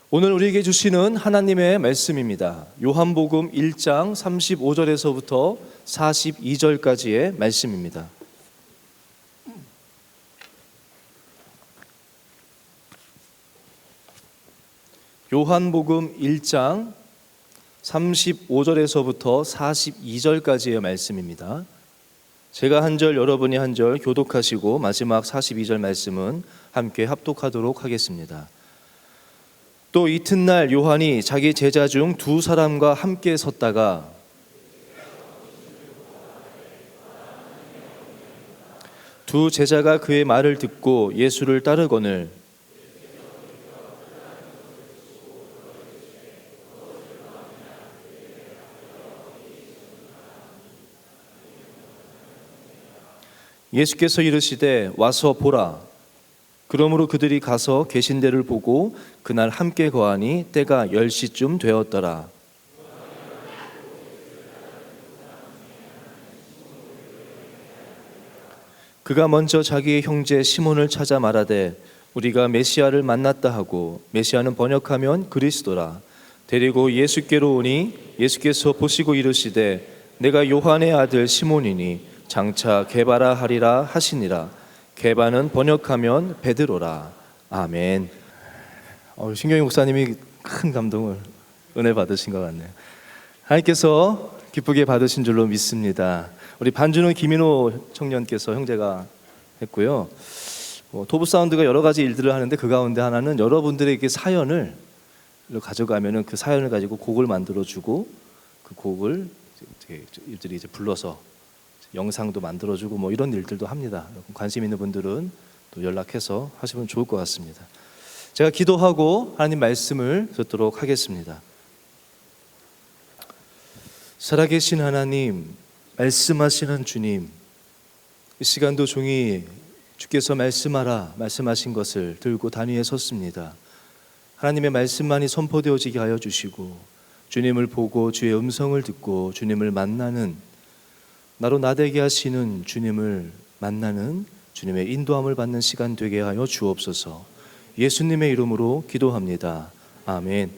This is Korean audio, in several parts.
오늘 우리에게 주시는 하나님의 말씀입니다. 요한복음 1장 35절에서부터 42절까지의 말씀입니다. 요한복음 1장 35절에서부터 42절까지의 말씀입니다. 제가 한 절, 여러분이 한 절 교독하시고 마지막 42절 말씀은 함께 합독하도록 하겠습니다. 또 이튿날 요한이 자기 제자 중 두 사람과 함께 섰다가 두 제자가 그의 말을 듣고 예수를 따르거늘 예수께서 이르시되 와서 보라. 그러므로 그들이 가서 계신 데를 보고 그날 함께 거하니 때가 10시쯤 되었더라. 그가 먼저 자기의 형제 시몬을 찾아 말하되 우리가 메시아를 만났다 하고, 메시아는 번역하면 그리스도라. 데리고 예수께로 오니 예수께서 보시고 이르시되 내가 요한의 아들 시몬이니 장차 게바라 하리라 하시니라. 게바는 번역하면 베드로라. 아멘. 신경희 목사님이 큰 감동을 은혜 받으신 것 같네요. 하나님께서 기쁘게 받으신 줄로 믿습니다. 우리 반주는 김인호 청년께서 형제가 했고요. 토브 사운드가 여러 가지 일들을 하는데 그 가운데 하나는 여러분들에게 사연을 가져가면은 그 사연을 가지고 곡을 만들어주고 그 곡을 일들이 이제 불러서 영상도 만들어주고 뭐 이런 일들도 합니다. 관심 있는 분들은 또 연락해서 하시면 좋을 것 같습니다. 제가 기도하고 하나님 말씀을 듣도록 하겠습니다. 살아계신 하나님, 말씀하시는 주님, 이 시간도 종이 주께서 말씀하라 말씀하신 것을 들고 단위에 섰습니다. 하나님의 말씀만이 선포되어지게 하여 주시고 주님을 보고 주의 음성을 듣고 주님을 만나는, 나로 나되게 하시는 주님을 만나는 주님의 인도함을 받는 시간 되게 하여 주옵소서. 예수님의 이름으로 기도합니다. 아멘.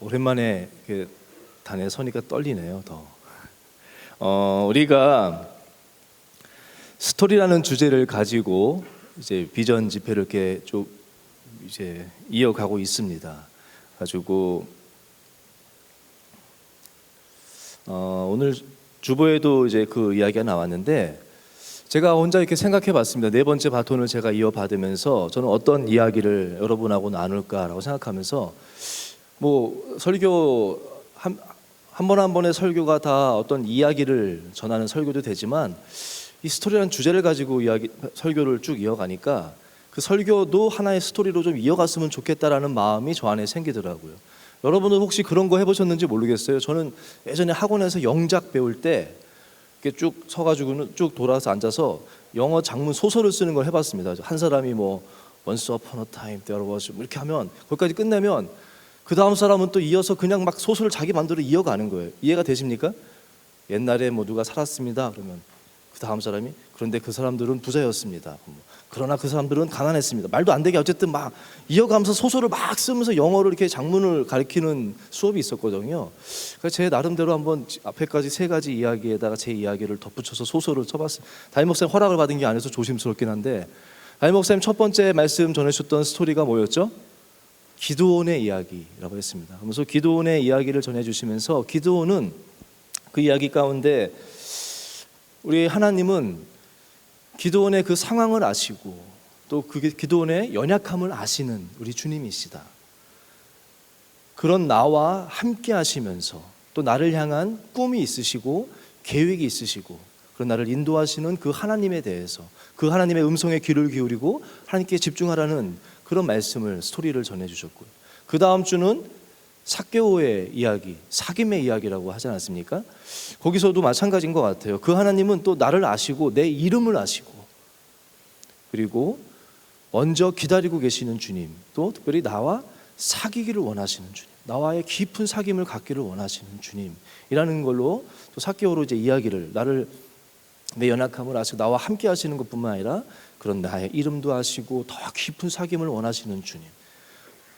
오랜만에 단에 서니까 떨리네요. 우리가 스토리라는 주제를 가지고 이제 비전 집회를 이렇게 쭉 이제 이어가고 있습니다. 가지고 오늘 주보에도 이제 그 이야기가 나왔는데 제가 혼자 이렇게 생각해봤습니다. 네 번째 바톤을 제가 이어받으면서 저는 어떤 이야기를 여러분하고 나눌까라고 생각하면서 뭐 설교 한 번 한 번의 설교가 다 어떤 이야기를 전하는 설교도 되지만 이 스토리라는 주제를 가지고 설교를 쭉 이어가니까 그 설교도 하나의 스토리로 좀 이어갔으면 좋겠다라는 마음이 저 안에 생기더라고요. 여러분은 혹시 그런 거 해보셨는지 모르겠어요. 저는 예전에 학원에서 영작 배울 때 이렇게 쭉 서가지고는 쭉 돌아서 앉아서 영어 장문 소설을 쓰는 걸 해봤습니다. 한 사람이 뭐 Once upon a time there was 이렇게 하면 거기까지 끝내면 그 다음 사람은 또 이어서 그냥 막 소설을 자기 마음대로 이어가는 거예요. 이해가 되십니까? 옛날에 뭐 누가 살았습니다. 그러면 그 다음 사람이 그런데 그 사람들은 부자였습니다. 그러나 그 사람들은 가난했습니다. 말도 안 되게 어쨌든 막 이어가면서 소설을 막 쓰면서 영어를 이렇게 장문을 가르치는 수업이 있었거든요. 그래서 제 나름대로 한번 앞에까지 세 가지 이야기에다가 제 이야기를 덧붙여서 소설을 써봤어요. 담임 목사님 허락을 받은 게 아니어서 조심스럽긴 한데, 담임 목사님 첫 번째 말씀 전해주셨던 스토리가 뭐였죠? 기드온의 이야기라고 했습니다. 그래서 기드온의 이야기를 전해주시면서 기드온은 그 이야기 가운데 우리 하나님은 기드온의 그 상황을 아시고 또 그 기드온의 연약함을 아시는 우리 주님이시다. 그런 나와 함께 하시면서 또 나를 향한 꿈이 있으시고 계획이 있으시고 그런 나를 인도하시는 그 하나님에 대해서, 그 하나님의 음성에 귀를 기울이고 하나님께 집중하라는 그런 말씀을, 스토리를 전해주셨고요. 그 다음 주는 삭개오의 이야기, 사귐의 이야기라고 하지 않았습니까? 거기서도 마찬가지인 것 같아요. 그 하나님은 또 나를 아시고 내 이름을 아시고 그리고 먼저 기다리고 계시는 주님, 또 특별히 나와 사귀기를 원하시는 주님, 나와의 깊은 사귐을 갖기를 원하시는 주님이라는 걸로 또 삭개오로 이제 이야기를, 나를 내 연약함을 아시고 나와 함께 하시는 것뿐만 아니라 그런 나의 이름도 아시고 더 깊은 사귐을 원하시는 주님.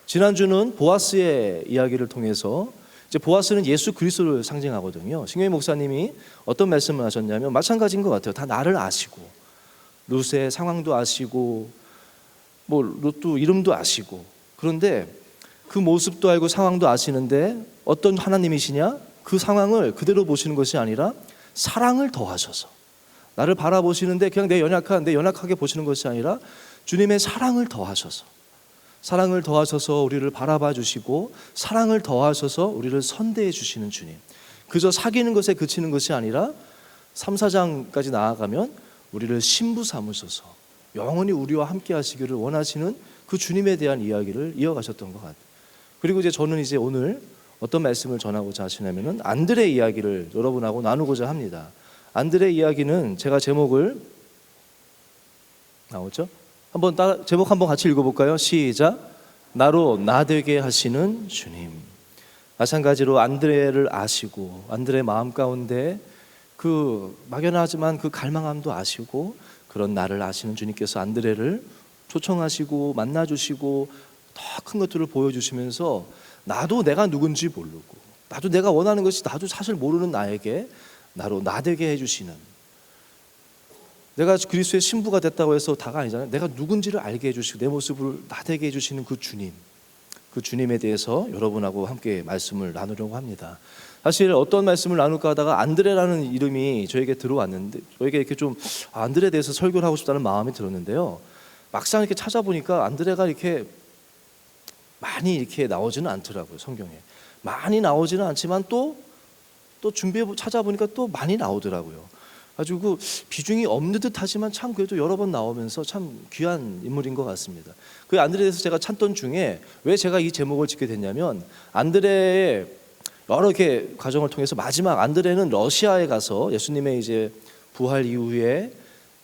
지난주는 보아스의 이야기를 통해서 이제 보아스는 예수 그리스도를 상징하거든요. 신경희 목사님이 어떤 말씀을 하셨냐면 마찬가지인 것 같아요. 다 나를 아시고 룻의 상황도 아시고 뭐 룻도 이름도 아시고, 그런데 그 모습도 알고 상황도 아시는데 어떤 하나님이시냐? 그 상황을 그대로 보시는 것이 아니라 사랑을 더하셔서, 나를 바라보시는데 그냥 내 연약하게 보시는 것이 아니라 주님의 사랑을 더하셔서, 사랑을 더하셔서 우리를 바라봐 주시고 사랑을 더하셔서 우리를 선대해 주시는 주님. 그저 사귀는 것에 그치는 것이 아니라 3, 4장까지 나아가면 우리를 신부 삼으셔서 영원히 우리와 함께 하시기를 원하시는 그 주님에 대한 이야기를 이어가셨던 것 같아요. 그리고 이제 저는 이제 오늘 어떤 말씀을 전하고자 하시냐면은 안드레 이야기를 여러분하고 나누고자 합니다. 안드레 이야기는 제가 제목을 나오죠? 제목 한번 같이 읽어볼까요? 시작. 나로 나되게 하시는 주님. 마찬가지로 안드레를 아시고 안드레 마음 가운데 그 막연하지만 그 갈망함도 아시고 그런 나를 아시는 주님께서 안드레를 초청하시고 만나주시고 더 큰 것들을 보여주시면서 나도 내가 누군지 모르고 나도 내가 원하는 것이 나도 사실 모르는 나에게 나로 나되게 해주시는, 내가 그리스도의 신부가 됐다고 해서 다가 아니잖아요. 내가 누군지를 알게 해주시고 내 모습을 나되게 해주시는 그 주님, 그 주님에 대해서 여러분하고 함께 말씀을 나누려고 합니다. 사실 어떤 말씀을 나눌까 하다가 안드레라는 이름이 저에게 들어왔는데, 저에게 이렇게 좀 안드레에 대해서 설교를 하고 싶다는 마음이 들었는데요, 막상 이렇게 찾아보니까 안드레가 이렇게 많이 이렇게 나오지는 않더라고요. 성경에 많이 나오지는 않지만 또 준비해 찾아보니까 또 많이 나오더라고요. 아주 그 비중이 없는 듯하지만 참 그래도 여러 번 나오면서 참 귀한 인물인 것 같습니다. 그 안드레에서 제가 찾던 중에 왜 제가 이 제목을 짓게 됐냐면, 안드레의 여러 이렇게 과정을 통해서 마지막 안드레는 러시아에 가서 예수님의 이제 부활 이후에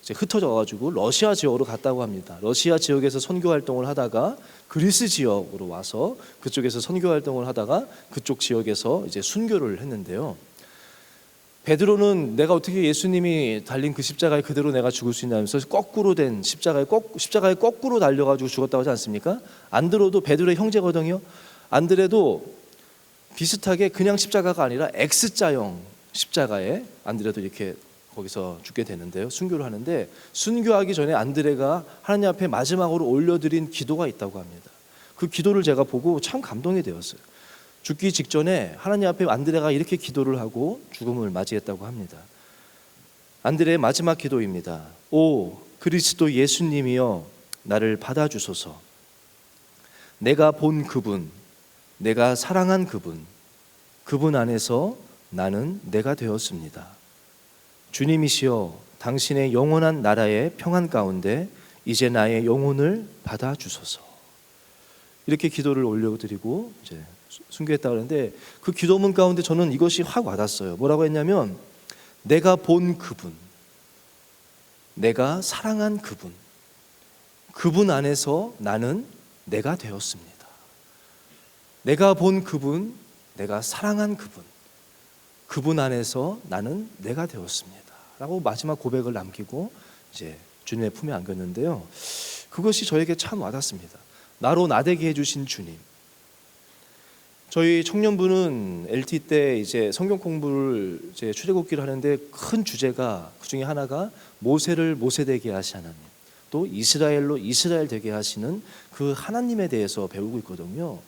이제 흩어져 가지고 러시아 지역으로 갔다고 합니다. 러시아 지역에서 선교 활동을 하다가 그리스 지역으로 와서 그쪽에서 선교 활동을 하다가 그쪽 지역에서 이제 순교를 했는데요. 베드로는 내가 어떻게 예수님이 달린 그 십자가에 그대로 내가 죽을 수 있냐면서 거꾸로 된 십자가에 거꾸로 달려가지고 죽었다고 하지 않습니까? 안드로도 베드로의 형제거든요. 안드레도 비슷하게 그냥 십자가가 아니라 X자형 십자가에 안드레도 이렇게 거기서 죽게 되는데요. 순교를 하는데 순교하기 전에 안드레가 하나님 앞에 마지막으로 올려드린 기도가 있다고 합니다. 그 기도를 제가 보고 참 감동이 되었어요. 죽기 직전에 하나님 앞에 안드레가 이렇게 기도를 하고 죽음을 맞이했다고 합니다. 안드레의 마지막 기도입니다. 오 그리스도 예수님이여 나를 받아주소서. 내가 본 그분, 내가 사랑한 그분 안에서 나는 내가 되었습니다. 주님이시여 당신의 영원한 나라의 평안 가운데 이제 나의 영혼을 받아주소서. 이렇게 기도를 올려드리고 이제 순교했다고 하는데, 그 기도문 가운데 저는 이것이 확 와닿았어요. 뭐라고 했냐면 내가 본 그분, 내가 사랑한 그분 안에서 나는 내가 되었습니다. 내가 본 그분, 내가 사랑한 그분 안에서 나는 내가 되었습니다 라고 마지막 고백을 남기고 이제 주님의 품에 안겼는데요, 그것이 저에게 참 와닿습니다. 나로 나되게 해주신 주님. 저희 청년부는 LT 때 이제 성경 공부를 이제 출애굽기를 하는데 큰 주제가, 그 중에 하나가 모세를 모세되게 하신 하나님, 또 이스라엘로 이스라엘 되게 하시는 그 하나님에 대해서 배우고 있거든요.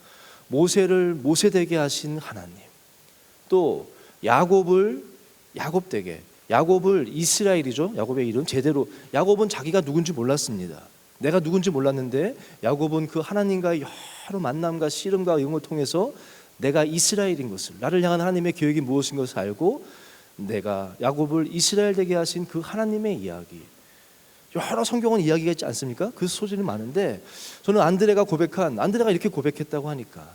모세를 모세되게 하신 하나님, 또 야곱을 야곱되게, 야곱을 이스라엘이죠. 야곱의 이름 제대로, 야곱은 자기가 누군지 몰랐습니다. 내가 누군지 몰랐는데 야곱은 그 하나님과의 여러 만남과 씨름과 응을 통해서 내가 이스라엘인 것을, 나를 향한 하나님의 계획이 무엇인 것을 알고 내가 야곱을 이스라엘 되게 하신 그 하나님의 이야기, 여러 성경은 이야기가 있지 않습니까? 그 소질이 많은데 저는 안드레가 이렇게 고백했다고 하니까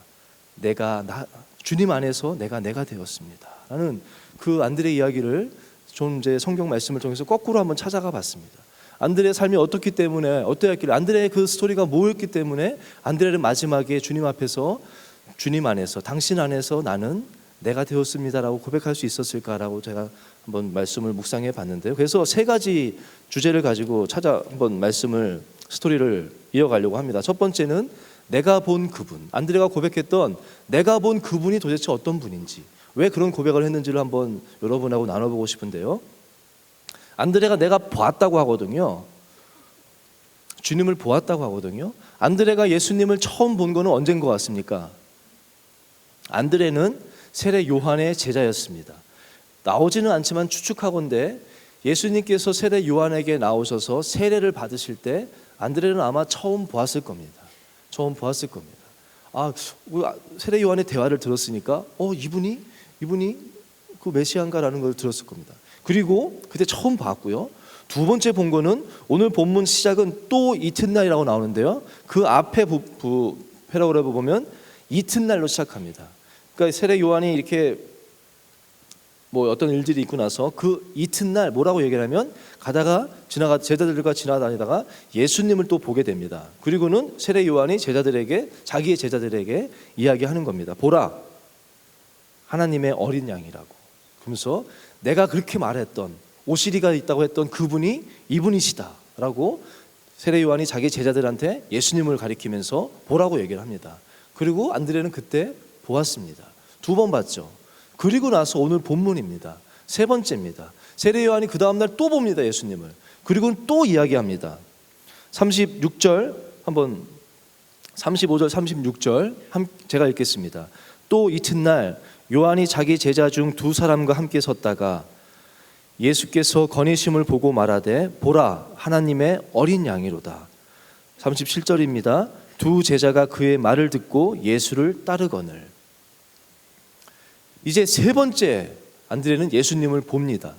주님 안에서 내가 되었습니다 라는 그 안드레 이야기를 좀 이제 성경 말씀을 통해서 거꾸로 한번 찾아가 봤습니다. 안드레의 삶이 어떠했길래 안드레의 그 스토리가 뭐였기 때문에 안드레는 마지막에 주님 앞에서 주님 안에서 당신 안에서 나는 내가 되었습니다라고 고백할 수 있었을까라고 제가 한번 말씀을 묵상해 봤는데요. 그래서 세 가지 주제를 가지고 한번 스토리를 이어가려고 합니다. 첫 번째는 내가 본 그분, 안드레가 고백했던 내가 본 그분이 도대체 어떤 분인지, 왜 그런 고백을 했는지를 한번 여러분하고 나눠보고 싶은데요. 안드레가 내가 보았다고 하거든요. 주님을 보았다고 하거든요. 안드레가 예수님을 처음 본 거는 언제인 것 같습니까? 안드레는 세례 요한의 제자였습니다. 나오지는 않지만 추측하건대 예수님께서 세례 요한에게 나오셔서 세례를 받으실 때 안드레는 아마 처음 보았을 겁니다. 세례 요한의 대화를 들었으니까 이분이 그 메시아인가라는 걸 들었을 겁니다. 그리고 그때 처음 봤고요. 두 번째 본 거는 오늘 본문 시작은 또 이튿날이라고 나오는데요. 그 앞에 패러그래프 보면 이튿날로 시작합니다. 그러니까 세례 요한이 이렇게 어떤 일들이 있고 나서 그 이튿날 뭐라고 얘기를 하면 제자들과 지나다니다가 예수님을 또 보게 됩니다. 그리고는 세례 요한이 자기의 제자들에게 이야기하는 겁니다. 보라, 하나님의 어린 양이라고. 그러면서 내가 그렇게 말했던 오시리가 있다고 했던 그분이 이분이시다라고 세례 요한이 자기 제자들한테 예수님을 가리키면서 보라고 얘기를 합니다. 그리고 안드레는 그때 보았습니다. 두 번 봤죠. 그리고 나서 오늘 본문입니다. 세 번째입니다. 세례 요한이 그 다음날 또 봅니다, 예수님을. 그리고 또 이야기합니다. 35절, 36절 제가 읽겠습니다. 또 이튿날 요한이 자기 제자 중 두 사람과 함께 섰다가 예수께서 거니심을 보고 말하되 보라, 하나님의 어린 양이로다. 37절입니다. 두 제자가 그의 말을 듣고 예수를 따르거늘. 이제 세 번째 안드레는 예수님을 봅니다.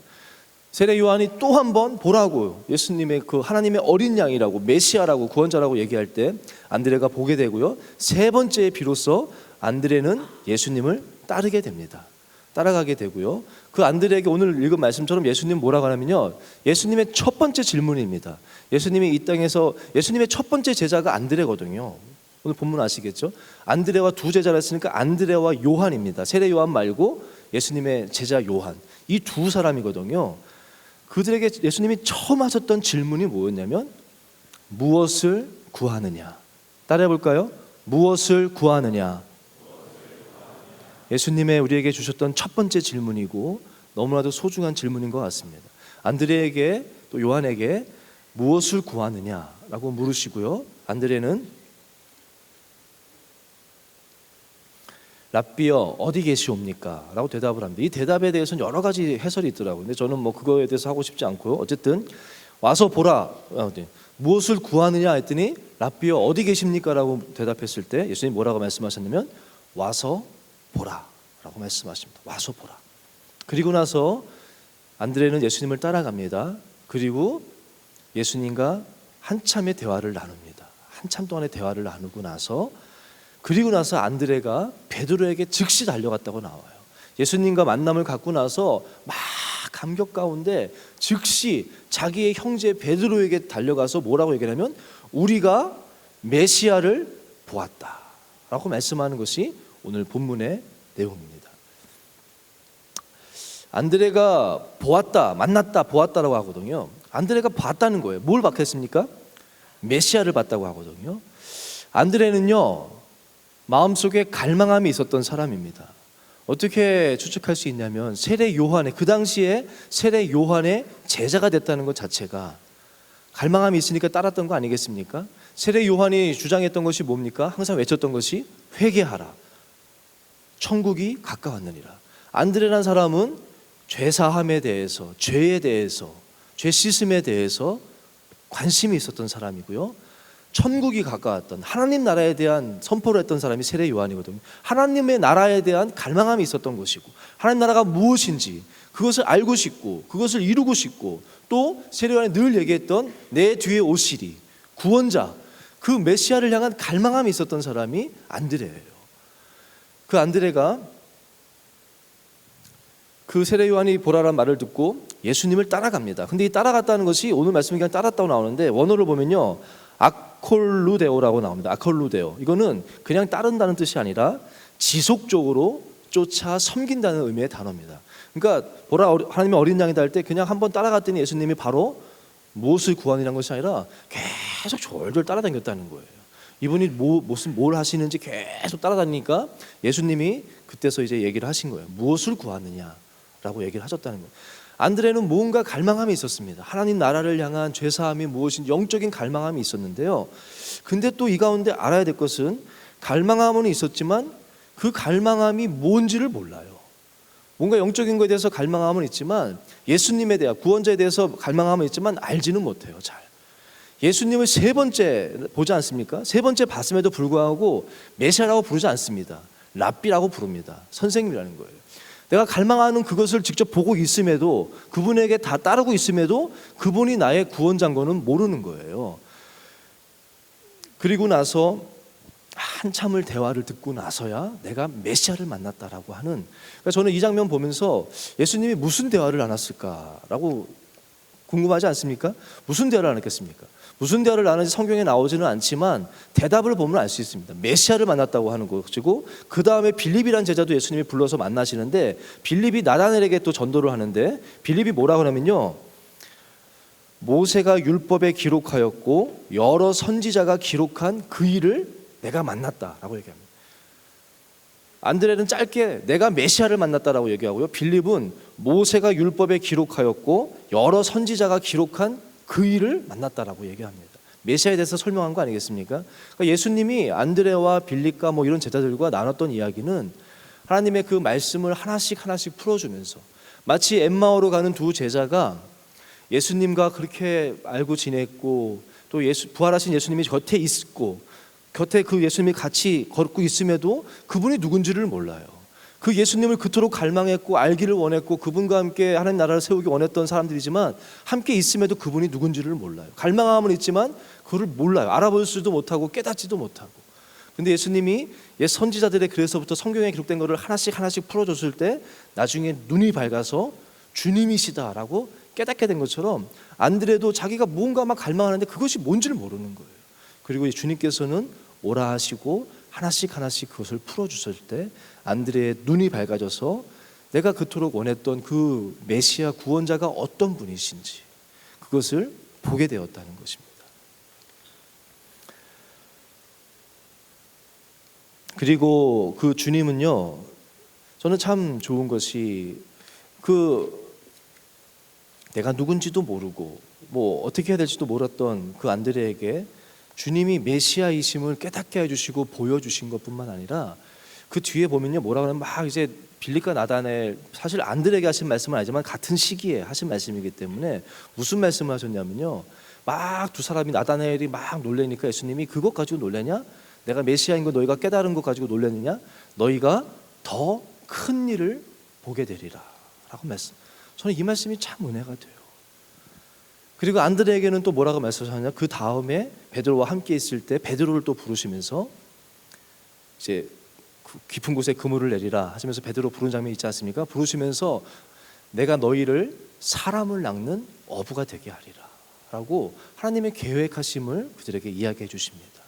세례 요한이 또 한 번 보라고 예수님의 그 하나님의 어린 양이라고 메시아라고 구원자라고 얘기할 때 안드레가 보게 되고요. 세 번째에 비로소 안드레는 예수님을 따라가게 되고요. 그 안드레에게 오늘 읽은 말씀처럼 예수님 뭐라고 하냐면요, 예수님의 첫 번째 질문입니다. 예수님이 이 땅에서 예수님의 첫 번째 제자가 안드레거든요. 오늘 본문 아시겠죠? 안드레와 두 제자를 했으니까 안드레와 요한입니다. 세례 요한 말고 예수님의 제자 요한, 이 두 사람이거든요. 그들에게 예수님이 처음 하셨던 질문이 뭐였냐면 무엇을 구하느냐. 따라해 볼까요? 무엇을 구하느냐. 예수님의 우리에게 주셨던 첫 번째 질문이고 너무나도 소중한 질문인 것 같습니다. 안드레에게 또 요한에게 무엇을 구하느냐라고 물으시고요. 안드레는 랍비여 어디 계시옵니까? 라고 대답을 합니다. 이 대답에 대해서는 여러 가지 해설이 있더라고요. 근데 저는 그거에 대해서 하고 싶지 않고요. 어쨌든 와서 보라. 무엇을 구하느냐 했더니 랍비여 어디 계십니까? 라고 대답했을 때 예수님이 뭐라고 말씀하셨냐면 와서 보라 라고 말씀하십니다. 와서 보라. 그리고 나서 안드레는 예수님을 따라갑니다. 그리고 예수님과 한참의 대화를 나눕니다. 한참 동안의 대화를 나누고 나서 그리고 나서 안드레가 베드로에게 즉시 달려갔다고 나와요. 예수님과 만남을 갖고 나서 막 감격 가운데 즉시 자기의 형제 베드로에게 달려가서 뭐라고 얘기하냐면 우리가 메시아를 보았다라고 말씀하는 것이 오늘 본문의 내용입니다. 안드레가 보았다라고 하거든요. 안드레가 봤다는 거예요. 뭘 봤겠습니까? 메시아를 봤다고 하거든요. 안드레는요, 마음속에 갈망함이 있었던 사람입니다. 어떻게 추측할 수 있냐면 그 당시에 세례 요한의 제자가 됐다는 것 자체가 갈망함이 있으니까 따랐던 거 아니겠습니까? 세례 요한이 주장했던 것이 뭡니까? 항상 외쳤던 것이 회개하라, 천국이 가까웠느니라. 안드레라는 사람은 죄사함에 대해서, 죄에 대해서, 죄 씻음에 대해서 관심이 있었던 사람이고요. 천국이 가까웠던 하나님 나라에 대한 선포를 했던 사람이 세례 요한이거든요. 하나님의 나라에 대한 갈망함이 있었던 것이고 하나님 나라가 무엇인지 그것을 알고 싶고 그것을 이루고 싶고 또 세례 요한이 늘 얘기했던 내 뒤에 오시리 구원자, 그 메시아를 향한 갈망함이 있었던 사람이 안드레예요. 그 안드레가 그 세례 요한이 보라란 말을 듣고 예수님을 따라갑니다. 근데 이 따라갔다는 것이 오늘 말씀이 그냥 따랐다고 나오는데 원어를 보면요, 아콜루데오라고 나옵니다. 아콜루데오. 이거는 그냥 따른다는 뜻이 아니라 지속적으로 쫓아 섬긴다는 의미의 단어입니다. 그러니까 보라 하나님의 어린 양이다 할 때 그냥 한번 따라갔더니 예수님이 바로 무엇을 구하느냐는 것이 아니라 계속 졸졸 따라다녔다는 거예요. 이분이 뭘 하시는지 계속 따라다니니까 예수님이 그때서 이제 얘기를 하신 거예요. 무엇을 구하느냐라고 얘기를 하셨다는 거예요. 안드레는 뭔가 갈망함이 있었습니다. 하나님 나라를 향한 죄사함이 무엇인지 영적인 갈망함이 있었는데요. 근데 또 이 가운데 알아야 될 것은 갈망함은 있었지만 그 갈망함이 뭔지를 몰라요. 뭔가 영적인 것에 대해서 갈망함은 있지만 예수님에 대한 구원자에 대해서 갈망함은 있지만 알지는 못해요. 잘. 예수님을 세 번째 보지 않습니까? 세 번째 봤음에도 불구하고 메시아라고 부르지 않습니다. 랍비라고 부릅니다. 선생님이라는 거예요. 내가 갈망하는 그것을 직접 보고 있음에도, 그분에게 다 따르고 있음에도 그분이 나의 구원자인 거는 모르는 거예요. 그리고 나서 한참을 대화를 듣고 나서야 내가 메시아를 만났다라고 하는, 그러니까 저는 이 장면 보면서 예수님이 무슨 대화를 나눴을까라고 궁금하지 않습니까? 무슨 대화를 나눴겠습니까? 무슨 대화를 나눴는지 성경에 나오지는 않지만 대답을 보면 알 수 있습니다. 메시아를 만났다고 하는 것이고, 그 다음에 빌립이라는 제자도 예수님이 불러서 만나시는데 빌립이 나다나엘에게 또 전도를 하는데 빌립이 뭐라고 하냐면요, 모세가 율법에 기록하였고 여러 선지자가 기록한 그 일을 내가 만났다라고 얘기합니다. 안드레는 짧게 내가 메시아를 만났다라고 얘기하고요, 빌립은 모세가 율법에 기록하였고 여러 선지자가 기록한 그 일을 만났다라고 얘기합니다. 메시아에 대해서 설명한 거 아니겠습니까? 그러니까 예수님이 안드레와 빌립과 뭐 이런 제자들과 나눴던 이야기는 하나님의 그 말씀을 하나씩 풀어주면서, 마치 엠마오로 가는 두 제자가 예수님과 그렇게 알고 지냈고 또 부활하신 예수님이 곁에 있고 곁에 그 예수님이 같이 걷고 있음에도 그분이 누군지를 몰라요. 그 예수님을 그토록 갈망했고 알기를 원했고 그분과 함께 하나님 나라를 세우기 원했던 사람들이지만 함께 있음에도 그분이 누군지를 몰라요. 갈망함은 있지만 그를 몰라요. 알아볼 수도 못하고 깨닫지도 못하고. 근데 예수님이 옛 선지자들의 글에서부터 성경에 기록된 것을 하나씩 풀어줬을 때 나중에 눈이 밝아서 주님이시다라고 깨닫게 된 것처럼 안드레도 자기가 무언가 막 갈망하는데 그것이 뭔지를 모르는 거예요. 그리고 주님께서는 오라 하시고 하나씩 그것을 풀어주실 때 안드레의 눈이 밝아져서 내가 그토록 원했던 그 메시아 구원자가 어떤 분이신지 그것을 보게 되었다는 것입니다. 그리고 그 주님은요, 저는 참 좋은 것이 내가 누군지도 모르고 뭐 어떻게 해야 될지도 몰랐던 그 안드레에게 주님이 메시아이심을 깨닫게 해주시고 보여주신 것뿐만 아니라 그 뒤에 보면요, 뭐라고 하면 막 이제 빌립과 나다나엘, 사실 안드레에게 하신 말씀은 아니지만 같은 시기에 하신 말씀이기 때문에 무슨 말씀을 하셨냐면요, 막 두 사람이 나다나엘이 막 놀래니까 예수님이 그것 가지고 놀래냐? 내가 메시아인 거 너희가 깨달은 것 가지고 놀랬느냐? 너희가 더 큰 일을 보게 되리라 라고 말씀. 저는 이 말씀이 참 은혜가 돼요. 그리고 안드레에게는 또 뭐라고 말씀하셨냐? 그 다음에 베드로와 함께 있을 때 베드로를 또 부르시면서 이제 깊은 곳에 그물을 내리라 하시면서 베드로 부른 장면이 있지 않습니까? 부르시면서 내가 너희를 사람을 낚는 어부가 되게 하리라 라고 하나님의 계획하심을 그들에게 이야기해 주십니다.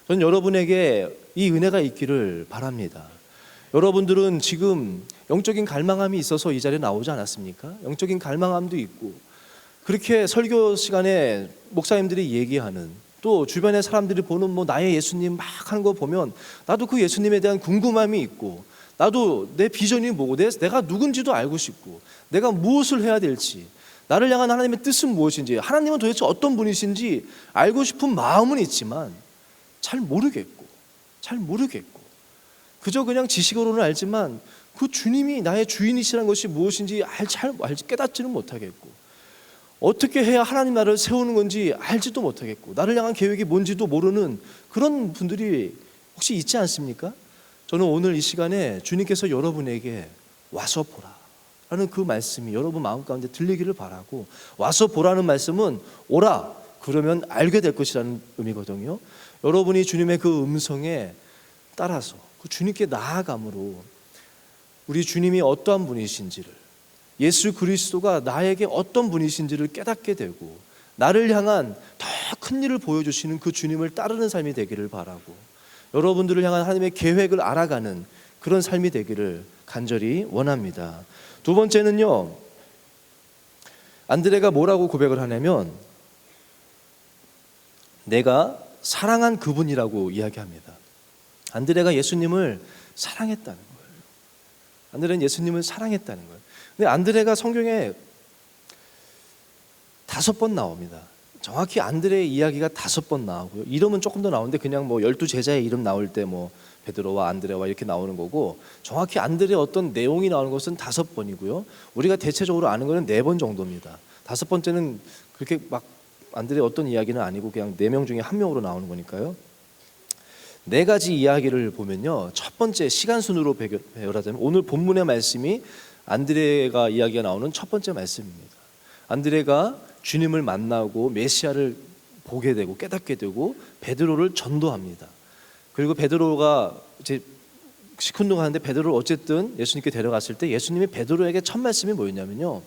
저는 여러분에게 이 은혜가 있기를 바랍니다. 여러분들은 지금 영적인 갈망함이 있어서 이 자리에 나오지 않았습니까? 영적인 갈망함도 있고, 그렇게 설교 시간에 목사님들이 얘기하는, 또 주변의 사람들이 보는 뭐 나의 예수님 막 하는 거 보면 나도 그 예수님에 대한 궁금함이 있고, 나도 내 비전이 뭐고 내가 누군지도 알고 싶고, 내가 무엇을 해야 될지, 나를 향한 하나님의 뜻은 무엇인지, 하나님은 도대체 어떤 분이신지 알고 싶은 마음은 있지만 잘 모르겠고 그저 그냥 지식으로는 알지만 그 주님이 나의 주인이시라는 것이 무엇인지 잘 깨닫지는 못하겠고, 어떻게 해야 하나님 나라를 세우는 건지 알지도 못하겠고, 나를 향한 계획이 뭔지도 모르는 그런 분들이 혹시 있지 않습니까? 저는 오늘 이 시간에 주님께서 여러분에게 와서 보라 라는 그 말씀이 여러분 마음 가운데 들리기를 바라고, 와서 보라는 말씀은 오라 그러면 알게 될 것이라는 의미거든요. 여러분이 주님의 그 음성에 따라서 그 주님께 나아감으로 우리 주님이 어떠한 분이신지를, 예수 그리스도가 나에게 어떤 분이신지를 깨닫게 되고 나를 향한 더 큰 일을 보여주시는 그 주님을 따르는 삶이 되기를 바라고, 여러분들을 향한 하나님의 계획을 알아가는 그런 삶이 되기를 간절히 원합니다. 두 번째는요, 안드레가 뭐라고 고백을 하냐면 내가 사랑한 그분이라고 이야기합니다. 안드레가 예수님을 사랑했다는 거예요. 안드레는 예수님을 사랑했다는 거예요. 근데 안드레가 성경에 5번 나옵니다. 정확히 안드레의 이야기가 5번 나오고요. 이름은 조금 더 나오는데 그냥 뭐 12제자의 이름 나올 때 뭐 베드로와 안드레와 이렇게 나오는 거고, 정확히 안드레의 어떤 내용이 나오는 것은 5번이고요. 우리가 대체적으로 아는 것은 4번 정도입니다. 5번째는 그렇게 막 안드레의 어떤 이야기는 아니고 그냥 4명 중에 1명으로 나오는 거니까요. 4가지 이야기를 보면요, 첫 번째 시간 순으로 배열하자면 오늘 본문의 말씀이 안드레가 이야기가 나오는 첫 번째 말씀입니다. 안드레가 주님을 만나고 메시아를 보게 되고 깨닫게 되고 베드로를 전도합니다. 그리고 베드로가 이제 시큰둥하는데 베드로를 어쨌든 예수님께 데려갔을 때 예수님이 베드로에게 첫 말씀이 뭐였냐면요,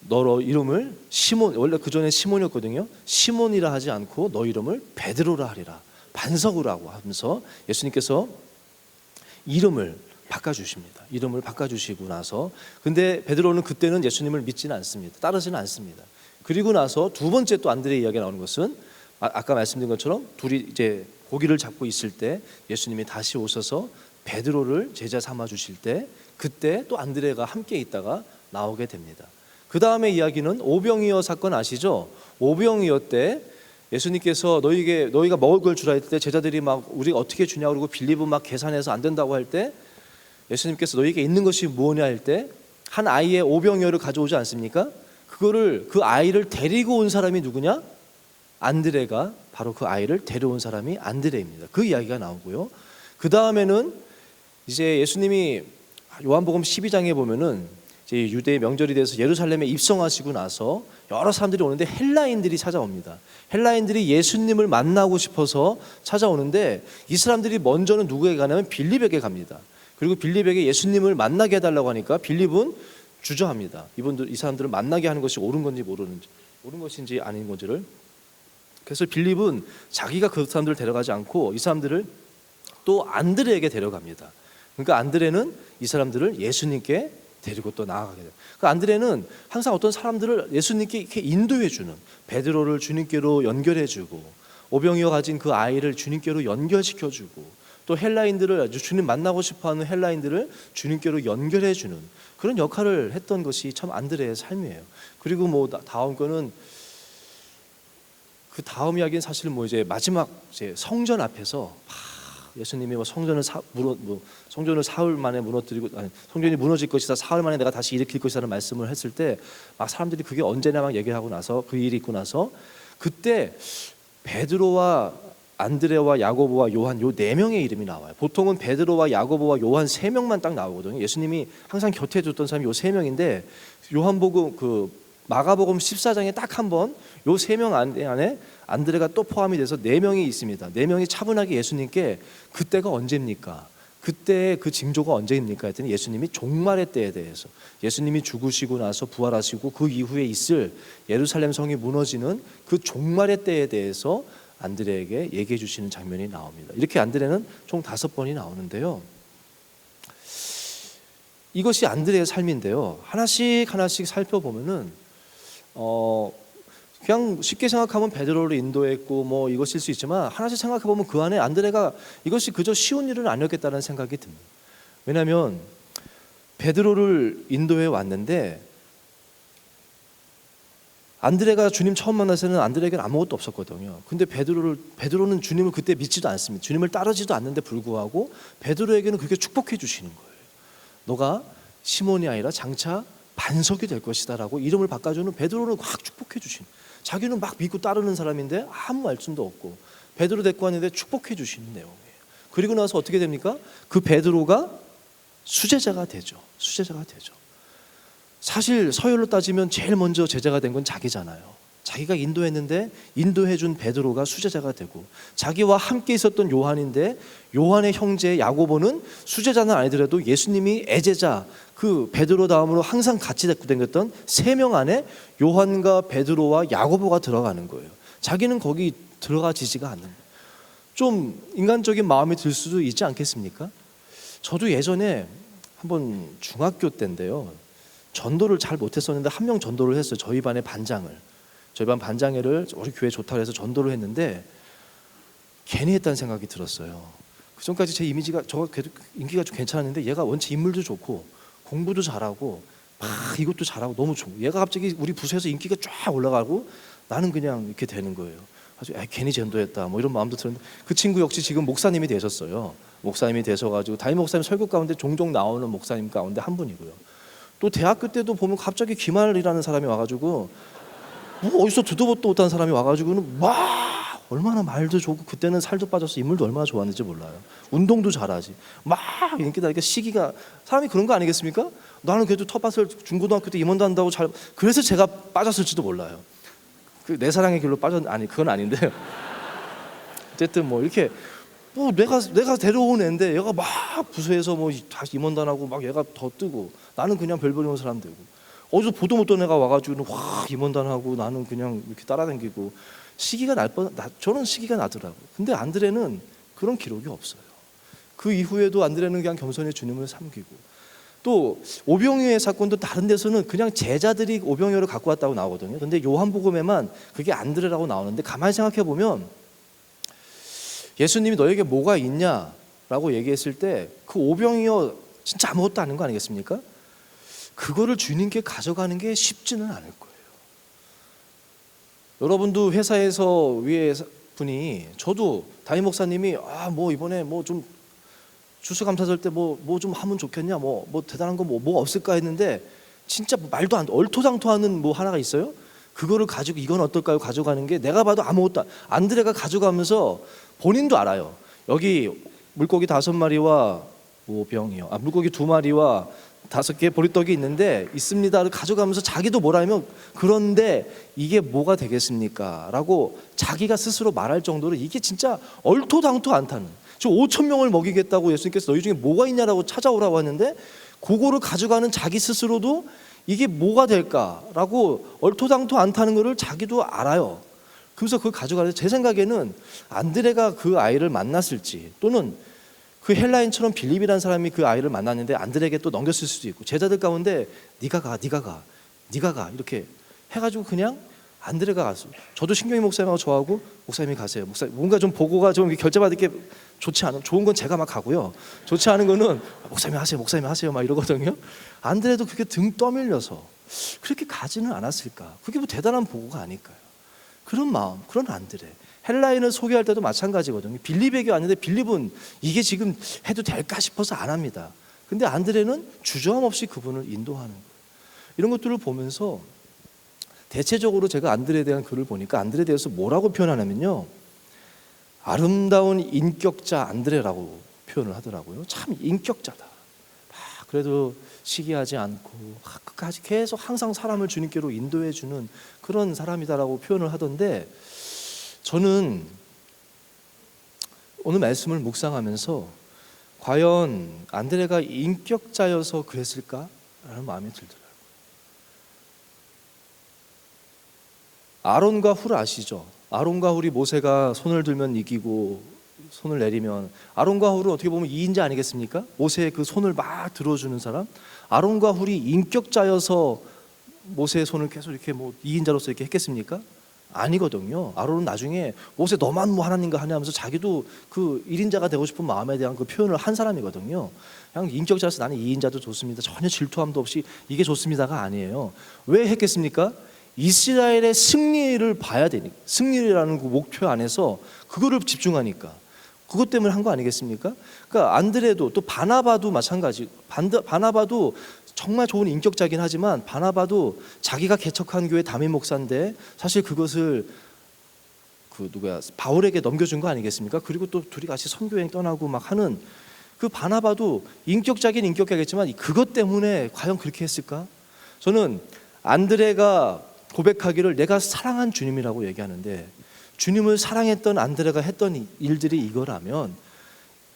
너 이름을 시몬, 원래 그전에 시몬이었거든요. 시몬이라 하지 않고 너 이름을 베드로라 하리라, 반석으로 하고 하면서 예수님께서 이름을 바꿔주십니다. 이름을 바꿔주시고 나서, 근데 베드로는 그때는 예수님을 믿지는 않습니다. 따르지는 않습니다. 그리고 나서 두 번째 또 안드레의 이야기가 나오는 것은 아까 말씀드린 것처럼 둘이 이제 고기를 잡고 있을 때 예수님이 다시 오셔서 베드로를 제자 삼아 주실 때 그때 또 안드레가 함께 있다가 나오게 됩니다. 그 다음에 이야기는 오병이어 사건 아시죠? 오병이어 때 예수님께서 너희가 먹을 걸 주라 했을 때 제자들이 막 우리가 어떻게 주냐 그러고 빌립은 막 계산해서 안 된다고 할 때 예수님께서 너희에게 있는 것이 무엇이냐 할 때 한 아이의 오병이어를 가져오지 않습니까? 그 아이를 데리고 온 사람이 누구냐? 안드레가 바로 그 아이를 데려온 사람이 안드레입니다. 그 이야기가 나오고요. 그 다음에는 이제 예수님이 요한복음 12장에 보면은 이제 유대의 명절이 돼서 예루살렘에 입성하시고 나서 여러 사람들이 오는데 헬라인들이 찾아옵니다. 헬라인들이 예수님을 만나고 싶어서 찾아오는데 이 사람들이 먼저는 누구에게 가냐면 빌립에게 갑니다. 그리고 빌립에게 예수님을 만나게 해달라고 하니까 빌립은 주저합니다. 이 사람들을 만나게 하는 것이 옳은 건지 옳은 것인지 아닌 건지를. 그래서 빌립은 자기가 그 사람들을 데려가지 않고 이 사람들을 또 안드레에게 데려갑니다. 그러니까 안드레는 이 사람들을 예수님께 데리고 또 나아가게 돼요. 그러니까 안드레는 항상 어떤 사람들을 예수님께 이렇게 인도해주는, 베드로를 주님께로 연결해주고 오병이어 가진 그 아이를 주님께로 연결시켜주고 또 헬라인들을, 주님 만나고 싶어하는 헬라인들을 주님께로 연결해주는 그런 역할을 했던 것이 참 안드레의 삶이에요. 그리고 뭐 다음 거는 그 다음 이야기는 사실 뭐 이제 마지막 이제 성전 앞에서 예수님이 뭐 성전을 사흘 만에 무너뜨리고, 아니, 성전이 무너질 것이다, 사흘 만에 내가 다시 일으킬 것이라는 말씀을 했을 때 막 사람들이 그게 언제냐 막 얘기하고 나서 그 일이 있고 나서 그때 베드로와 안드레와 야고보와 요한 요 4명의 이름이 나와요. 보통은 베드로와 야고보와 요한 3명만 딱 나오거든요. 예수님이 항상 곁에 뒀던 사람이 요 3명인데 요한복음 마가복음 14장에 딱 한 번 요 3명 안에 안드레가 또 포함이 돼서 4명이 있습니다. 4명이 차분하게 예수님께 그때가 언제입니까? 그때 그 징조가 언제입니까? 했더니 예수님이 종말의 때에 대해서, 예수님이 죽으시고 나서 부활하시고 그 이후에 있을 예루살렘 성이 무너지는 그 종말의 때에 대해서 안드레에게 얘기해 주시는 장면이 나옵니다. 이렇게 안드레는 총 5번이 나오는데요. 이것이 안드레의 삶인데요. 하나씩 살펴보면은 그냥 쉽게 생각하면 베드로를 인도했고 뭐 이것일 수 있지만 하나씩 생각해 보면 그 안에 안드레가 이것이 그저 쉬운 일은 아니었겠다는 생각이 듭니다. 왜냐하면 베드로를 인도해 왔는데 안드레가 주님 처음 만났을 때는 안드레에게는 아무것도 없었거든요. 근데 베드로는 주님을 그때 믿지도 않습니다. 주님을 따르지도 않는데 불구하고 베드로에게는 그렇게 축복해 주시는 거예요. 너가 시몬이 아니라 장차 반석이 될 것이다라고 이름을 바꿔주는, 베드로를 확 축복해 주시는, 자기는 막 믿고 따르는 사람인데 아무 말씀도 없고 베드로 데리고 왔는데 축복해 주시는 내용이에요. 그리고 나서 어떻게 됩니까? 그 베드로가 수제자가 되죠. 사실 서열로 따지면 제일 먼저 제자가 된 건 자기잖아요. 자기가 인도했는데 인도해준 베드로가 수제자가 되고, 자기와 함께 있었던 요한인데 요한의 형제 야고보는 수제자는 아니더라도 예수님이 애제자 그 베드로 다음으로 항상 같이 데리고 다녔던 3명 안에 요한과 베드로와 야고보가 들어가는 거예요. 자기는 거기 들어가지지가 않는 거예요. 좀 인간적인 마음이 들 수도 있지 않겠습니까? 저도 예전에 한번 중학교 때인데요, 전도를 잘 못했었는데 한 명 전도를 했어요. 저희 반의 반장을. 저희 반 반장회를 우리 교회 좋다고 해서 전도를 했는데 괜히 했다는 생각이 들었어요. 그 전까지 제 이미지가, 저가 그래도 인기가 좀 괜찮았는데 얘가 원체 인물도 좋고 공부도 잘하고 막 이것도 잘하고 너무 좋고, 얘가 갑자기 우리 부서에서 인기가 쫙 올라가고 나는 그냥 이렇게 되는 거예요. 아주 괜히 전도했다 뭐 이런 마음도 들었는데, 그 친구 역시 지금 목사님이 되셨어요. 목사님이 되셔가지고 담임 목사님 설교 가운데 종종 나오는 목사님 가운데 한 분이고요. 또 대학교 때도 보면 갑자기 김한을이라는 사람이 와가지고, 뭐 어디서 듣도 보도 못한 사람이 와가지고는 막 얼마나 말도 좋고, 그때는 살도 빠져서 인물도 얼마나 좋았는지 몰라요. 운동도 잘하지. 막 인기다. 그러니까 시기가, 사람이 그런 거 아니겠습니까? 나는 그래도 텃밭을 중고등학교 때 임원도 한다고 잘, 그래서 제가 빠졌을지도 몰라요. 그 내 사랑의 길로 아니 그건 아닌데요. 어쨌든 뭐 이렇게 뭐 내가 데려온 애인데 얘가 막 부서에서 뭐 다시 임원단하고 막 얘가 더 뜨고, 나는 그냥 별별 이런 사람 되고, 어디서 보도 못한 애가 와가지고는 확 임원단하고 나는 그냥 이렇게 따라다니고, 시기가 저는 시기가 나더라고요. 근데 안드레는 그런 기록이 없어요. 그 이후에도 안드레는 그냥 겸손히 주님을 섬기고, 또 오병이어의 사건도 다른 데서는 그냥 제자들이 오병이어를 갖고 왔다고 나오거든요. 근데 요한복음에만 그게 안드레라고 나오는데, 가만히 생각해 보면 예수님이 너에게 뭐가 있냐라고 얘기했을 때 그 오병이어 진짜 아무것도 아닌 거 아니겠습니까? 그거를 주님께 가져가는 게 쉽지는 않을 거예요. 여러분도 회사에서 위에 분이, 저도 담임 목사님이 뭐 이번에 뭐 좀 주수감사절 때 뭐 좀 하면 좋겠냐, 뭐 대단한 거 뭐가 없을까 했는데, 진짜 말도 안 돼, 얼토당토하는 뭐 하나가 있어요. 그거를 가지고 이건 어떨까요 가져가는 게, 내가 봐도 아무것도, 안드레가 가져가면서 본인도 알아요. 여기 물고기 5마리와 오병이어, 물고기 2마리와 5개 보리떡이 있습니다를 가져가면서 자기도 뭐라 하면, 그런데 이게 뭐가 되겠습니까? 라고 자기가 스스로 말할 정도로 이게 진짜 얼토당토 않다는, 저 5,000명을 먹이겠다고 예수님께서 너희 중에 뭐가 있냐라고 찾아오라고 하는데, 그거를 가져가는 자기 스스로도 이게 뭐가 될까라고 얼토당토 않다는 것을 자기도 알아요. 그래서 그걸 가져가는데, 제 생각에는 안드레가 그 아이를 만났을지, 또는 그 헬라인처럼 빌립이라는 사람이 그 아이를 만났는데 안드레에게 또 넘겼을 수도 있고, 제자들 가운데 네가 가 이렇게 해가지고 그냥 안드레가 갔어요. 저도 신경이 목사님하고 저하고, 목사님이 가세요. 목사님 뭔가 좀 보고가 좀 결제받을 게 좋지 않은, 좋은 건 제가 막 가고요, 좋지 않은 거는 목사님이 하세요 막 이러거든요. 안드레도 그렇게 등 떠밀려서 그렇게 가지는 않았을까? 그게 뭐 대단한 보고가 아닐까요? 그런 마음, 그런 안드레. 헬라인을 소개할 때도 마찬가지거든요. 빌립에게 왔는데 빌립은 이게 지금 해도 될까 싶어서 안 합니다. 근데 안드레는 주저함 없이 그분을 인도하는 거예요. 이런 것들을 보면서 대체적으로 제가 안드레에 대한 글을 보니까 안드레에 대해서 뭐라고 표현하냐면요, 아름다운 인격자 안드레라고 표현을 하더라고요. 참 인격자다. 그래도 시기하지 않고 끝까지 계속 항상 사람을 주님께로 인도해 주는 그런 사람이다라고 표현을 하던데, 저는 오늘 말씀을 묵상하면서 과연 안드레가 인격자여서 그랬을까라는 마음이 들더라고요. 아론과 훌 아시죠? 아론과 훌이 모세가 손을 들면 이기고 손을 내리면, 아론과 훌은 어떻게 보면 2인자 아니겠습니까? 모세의 그 손을 막 들어주는 사람. 아론과 훌이 인격자여서 모세의 손을 계속 이렇게 뭐 2인자로서 이렇게 했겠습니까? 아니거든요. 아론은 나중에 모세 너만 뭐 하나님과 하냐 하면서 자기도 그 1인자가 되고 싶은 마음에 대한 그 표현을 한 사람이거든요. 그냥 인격자로서 나는 2인자도 좋습니다, 전혀 질투함도 없이 이게 좋습니다가 아니에요. 왜 했겠습니까? 이스라엘의 승리를 봐야 되니까, 승리라는 그 목표 안에서 그거를 집중하니까, 그것 때문에 한 거 아니겠습니까? 그러니까 안드레도, 또 바나바도 마찬가지. 바나바도 정말 좋은 인격자긴 하지만, 바나바도 자기가 개척한 교회 담임 목사인데 사실 그것을 바울에게 넘겨준 거 아니겠습니까? 그리고 또 둘이 같이 선교여행 떠나고 막 하는 그 바나바도 인격자긴 인격자겠지만, 그것 때문에 과연 그렇게 했을까? 저는 안드레가 고백하기를 내가 사랑한 주님이라고 얘기하는데, 주님을 사랑했던 안드레가 했던 일들이 이거라면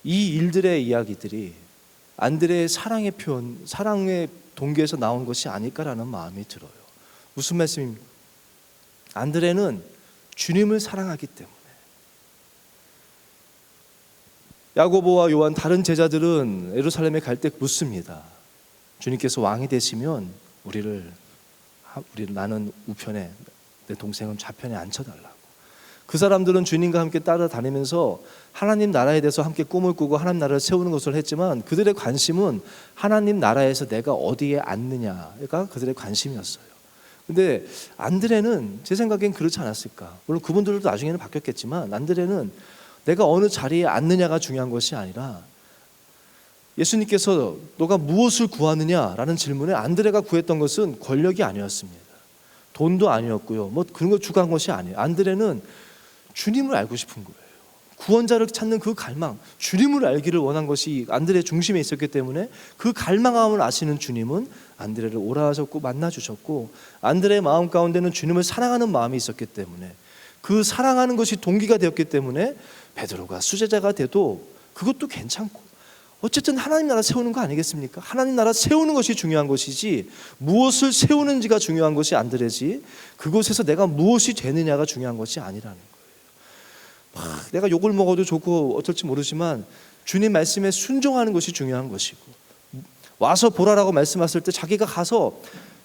이 일들의 이야기들이 안드레의 사랑의 표현, 사랑의 동기에서 나온 것이 아닐까라는 마음이 들어요. 무슨 말씀입니까? 안드레는 주님을 사랑하기 때문에. 야고보와 요한 다른 제자들은 예루살렘에 갈 때 묻습니다. 주님께서 왕이 되시면 우리를 나는 우편에, 내 동생은 좌편에 앉혀달라고. 그 사람들은 주님과 함께 따라다니면서 하나님 나라에 대해서 함께 꿈을 꾸고 하나님 나라를 세우는 것을 했지만 그들의 관심은 하나님 나라에서 내가 어디에 앉느냐가 그들의 관심이었어요. 근데 안드레는 제 생각엔 그렇지 않았을까. 물론 그분들도 나중에는 바뀌었겠지만 안드레는 내가 어느 자리에 앉느냐가 중요한 것이 아니라, 예수님께서 너가 무엇을 구하느냐라는 질문에 안드레가 구했던 것은 권력이 아니었습니다. 돈도 아니었고요. 뭐 그런 거 추구한 것이 아니에요. 안드레는 주님을 알고 싶은 거예요. 구원자를 찾는 그 갈망, 주님을 알기를 원한 것이 안드레의 중심에 있었기 때문에 그 갈망함을 아시는 주님은 안드레를 오라하셨고 만나주셨고, 안드레의 마음 가운데는 주님을 사랑하는 마음이 있었기 때문에, 그 사랑하는 것이 동기가 되었기 때문에 베드로가 수제자가 돼도 그것도 괜찮고, 어쨌든 하나님 나라 세우는 거 아니겠습니까? 하나님 나라 세우는 것이 중요한 것이지 무엇을 세우는지가 중요한 것이 안드레지, 그곳에서 내가 무엇이 되느냐가 중요한 것이 아니라는 거예요. 내가 욕을 먹어도 좋고 어떨지 모르지만 주님 말씀에 순종하는 것이 중요한 것이고, 와서 보라라고 말씀하실 때 자기가 가서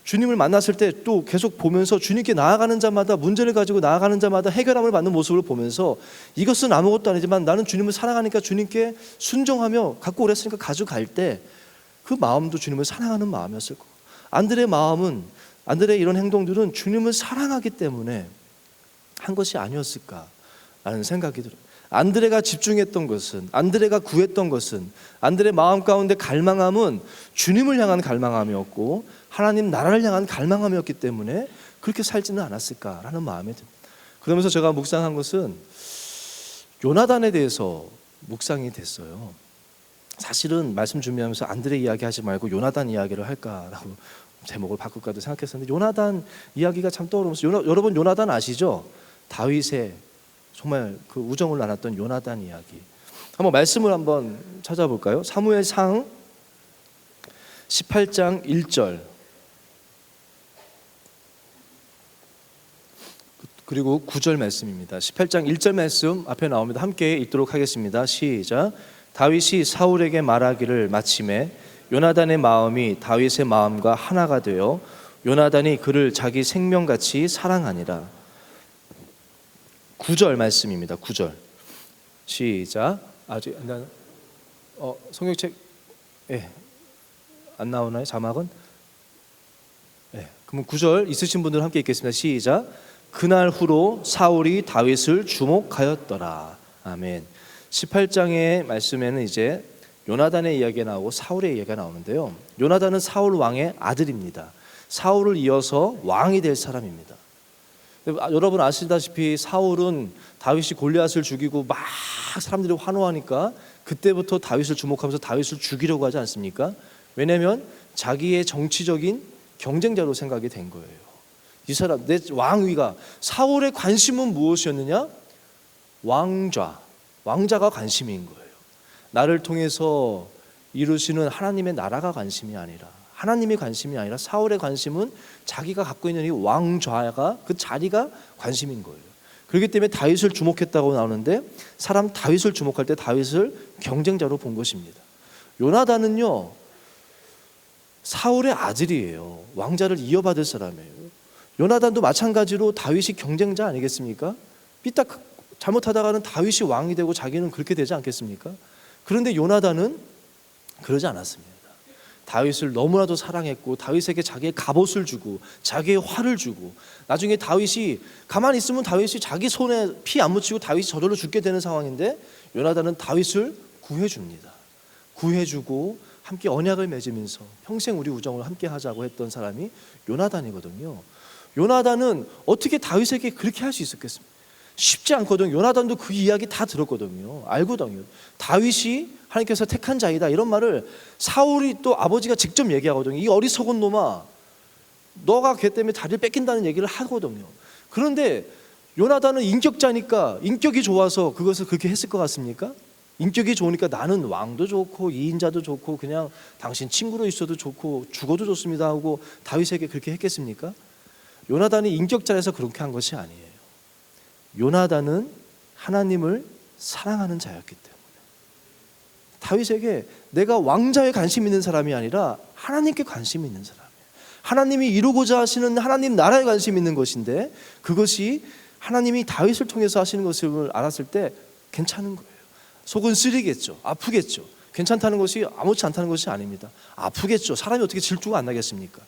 주님을 만났을 때 또 계속 보면서 주님께 나아가는 자마다, 문제를 가지고 나아가는 자마다 해결함을 받는 모습을 보면서 이것은 아무것도 아니지만 나는 주님을 사랑하니까 주님께 순종하며 갖고 오랬으니까 가져갈 때 그 마음도 주님을 사랑하는 마음이었을 거고, 안드레의 마음은, 안드레의 이런 행동들은 주님을 사랑하기 때문에 한 것이 아니었을까라는 생각이 들어요. 안드레가 집중했던 것은, 안드레가 구했던 것은, 안드레의 마음 가운데 갈망함은 주님을 향한 갈망함이었고 하나님 나라를 향한 갈망함이었기 때문에 그렇게 살지는 않았을까라는 마음이 듭니다. 그러면서 제가 묵상한 것은 요나단에 대해서 묵상이 됐어요. 사실은 말씀 준비하면서 안드레 이야기 하지 말고 요나단 이야기를 할까라고 제목을 바꿀까도 생각했었는데, 요나단 이야기가 참 떠오르면서, 여러분 요나단 아시죠? 다윗의 정말 그 우정을 나눴던 요나단 이야기. 한번 말씀을 한번 찾아볼까요? 사무엘상 18장 1절 그리고 9절 말씀입니다. 18장 1절 말씀 앞에 나옵니다. 함께 읽도록 하겠습니다. 시작. 다윗이 사울에게 말하기를 마침에 요나단의 마음이 다윗의 마음과 하나가 되어 요나단이 그를 자기 생명같이 사랑하니라. 9절 말씀입니다. 9절 시작. 아직 안 나는 성경책 안 나오나요? 자막은? 그럼 9절 있으신 분들 함께 읽겠습니다. 시작. 그날 후로 사울이 다윗을 주목하였더라. 아멘. 18장의 말씀에는 이제 요나단의 이야기가 나오고 사울의 이야기가 나오는데요, 요나단은 사울 왕의 아들입니다. 사울을 이어서 왕이 될 사람입니다. 여러분 아시다시피 사울은 다윗이 골리앗을 죽이고 막 사람들이 환호하니까 그때부터 다윗을 주목하면서 다윗을 죽이려고 하지 않습니까? 왜냐하면 자기의 정치적인 경쟁자로 생각이 된 거예요. 이 사람, 내 왕위가, 사울의 관심은 무엇이었느냐? 왕자가 관심인 거예요. 나를 통해서 이루시는 하나님의 나라가 관심이 아니라, 하나님이 관심이 아니라 사울의 관심은 자기가 갖고 있는 이 왕좌가, 그 자리가 관심인 거예요. 그렇기 때문에 다윗을 주목했다고 나오는데, 사람 다윗을 주목할 때 다윗을 경쟁자로 본 것입니다. 요나단은요, 사울의 아들이에요. 왕자를 이어받을 사람이에요. 요나단도 마찬가지로 다윗이 경쟁자 아니겠습니까? 삐딱 잘못하다가는 다윗이 왕이 되고 자기는 그렇게 되지 않겠습니까? 그런데 요나단은 그러지 않았습니다. 다윗을 너무나도 사랑했고 다윗에게 자기의 갑옷을 주고 자기의 활을 주고, 나중에 다윗이 가만히 있으면 다윗이 자기 손에 피 안 묻히고 다윗이 저절로 죽게 되는 상황인데, 요나단은 다윗을 구해줍니다. 구해주고 함께 언약을 맺으면서 평생 우리 우정을 함께 하자고 했던 사람이 요나단이거든요. 요나단은 어떻게 다윗에게 그렇게 할 수 있었겠습니까? 쉽지 않거든요. 요나단도 그 이야기 다 들었거든요. 알거든요. 다윗이 하나님께서 택한 자이다, 이런 말을 사울이 또 아버지가 직접 얘기하거든요. 이 어리석은 놈아, 너가 걔 때문에 자리를 뺏긴다는 얘기를 하거든요. 그런데 요나단은 인격자니까 인격이 좋아서 그것을 그렇게 했을 것 같습니까? 인격이 좋으니까 나는 왕도 좋고 이인자도 좋고 그냥 당신 친구로 있어도 좋고 죽어도 좋습니다 하고 다윗에게 그렇게 했겠습니까? 요나단이 인격자라서 그렇게 한 것이 아니에요. 요나단은 하나님을 사랑하는 자였기 때문에 다윗에게 내가 왕자에 관심 있는 사람이 아니라 하나님께 관심 있는 사람이에요. 하나님이 이루고자 하시는 하나님 나라에 관심 있는 것인데 그것이 하나님이 다윗을 통해서 하시는 것을 알았을 때 괜찮은 거예요. 속은 쓰리겠죠. 아프겠죠. 괜찮다는 것이 아무렇지 않다는 것이 아닙니다. 아프겠죠. 사람이 어떻게 질투가 안 나겠습니까?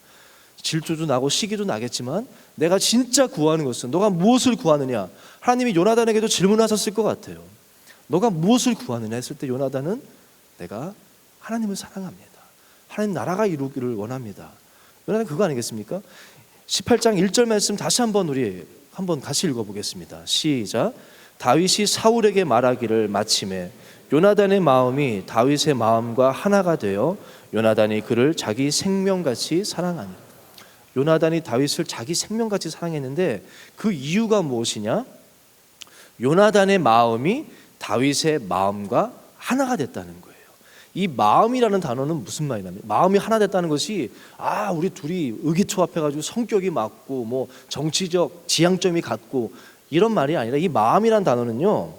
질투도 나고 시기도 나겠지만 내가 진짜 구하는 것은 너가 무엇을 구하느냐? 하나님이 요나단에게도 질문하셨을 것 같아요. 너가 무엇을 구하느냐 했을 때 요나단은 내가 하나님을 사랑합니다. 하나님 나라가 이루기를 원합니다. 요나단 그거 아니겠습니까? 18장 1절 말씀 다시 한번 같이 읽어보겠습니다. 시작. 다윗이 사울에게 말하기를 마침에 요나단의 마음이 다윗의 마음과 하나가 되어 요나단이 그를 자기 생명같이 사랑하니. 요나단이 다윗을 자기 생명같이 사랑했는데 그 이유가 무엇이냐? 요나단의 마음이 다윗의 마음과 하나가 됐다는 거예요. 이 마음이라는 단어는 무슨 말이냐면 마음이 하나 됐다는 것이 우리 둘이 의기투합해가지고 성격이 맞고 뭐 정치적 지향점이 같고 이런 말이 아니라 이 마음이라는 단어는요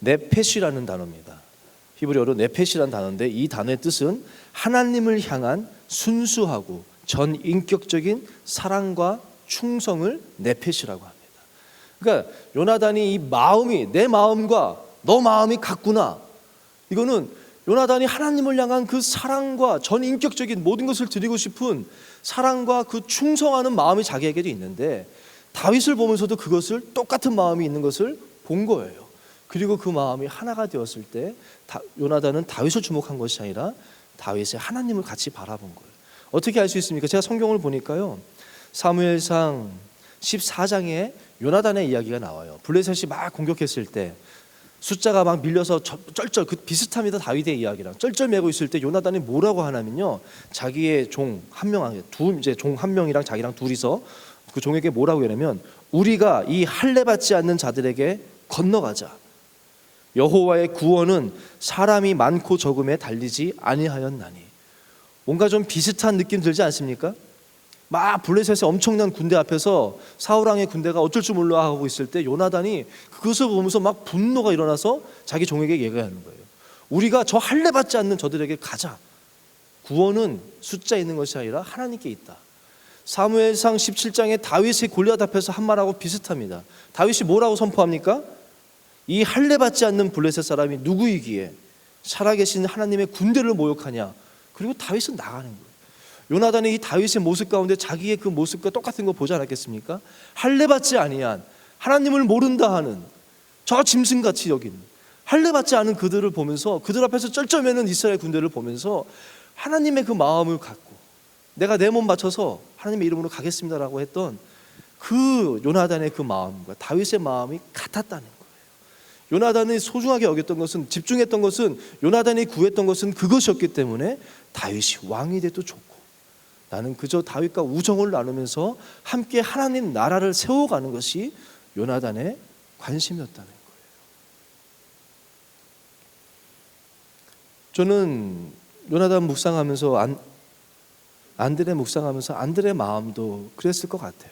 네펫이라는 단어입니다. 히브리어로 네펫이라는 단어인데 이 단어의 뜻은 하나님을 향한 순수하고 전인격적인 사랑과 충성을 네펫이라고 합니다. 그러니까 요나단이 이 마음이 내 마음과 너 마음이 같구나. 이거는 요나단이 하나님을 향한 그 사랑과 전인격적인 모든 것을 드리고 싶은 사랑과 그 충성하는 마음이 자기에게도 있는데 다윗을 보면서도 그것을 똑같은 마음이 있는 것을 본 거예요. 그리고 그 마음이 하나가 되었을 때 요나단은 다윗을 주목한 것이 아니라 다윗의 하나님을 같이 바라본 거예요. 어떻게 알 수 있습니까? 제가 성경을 보니까요 사무엘상 14장에 요나단의 이야기가 나와요. 블레셋이 막 공격했을 때 숫자가 막 밀려서 쩔쩔 그 비슷합니다. 다윗의 이야기랑 쩔쩔 매고 있을 때 요나단이 뭐라고 하냐면요 자기의 종 한 명, 종 한 명이랑 자기랑 둘이서 그 종에게 뭐라고 하냐면 우리가 이 할례 받지 않는 자들에게 건너가자. 여호와의 구원은 사람이 많고 적음에 달리지 아니하였나니. 뭔가 좀 비슷한 느낌 들지 않습니까? 막 블레셋의 엄청난 군대 앞에서 사울왕의 군대가 어쩔 줄 몰라 하고 있을 때 요나단이 그것을 보면서 막 분노가 일어나서 자기 종에게 얘기하는 거예요. 우리가 저 할례 받지 않는 저들에게 가자. 구원은 숫자 있는 것이 아니라 하나님께 있다. 사무엘상 17장에 다윗이 골리앗 앞에서 한 말하고 비슷합니다. 다윗이 뭐라고 선포합니까? 이 할례 받지 않는 블레셋 사람이 누구이기에 살아계신 하나님의 군대를 모욕하냐. 그리고 다윗은 나가는 거예요. 요나단이 이 다윗의 모습 가운데 자기의 그 모습과 똑같은 거 보지 않았겠습니까? 할례 받지 아니한 하나님을 모른다 하는 저 짐승같이 여긴 할례 받지 않은 그들을 보면서 그들 앞에서 쩔쩔매는 이스라엘 군대를 보면서 하나님의 그 마음을 갖고 내가 내 몸 바쳐서 하나님의 이름으로 가겠습니다라고 했던 그 요나단의 그 마음과 다윗의 마음이 같았다는 거예요. 요나단이 소중하게 여겼던 것은 집중했던 것은 요나단이 구했던 것은 그것이었기 때문에 다윗이 왕이 돼도 좋고 나는 그저 다윗과 우정을 나누면서 함께 하나님 나라를 세워가는 것이 요나단의 관심이었다는 거예요. 저는 요나단 묵상하면서 안드레 묵상하면서 안드레 마음도 그랬을 것 같아요.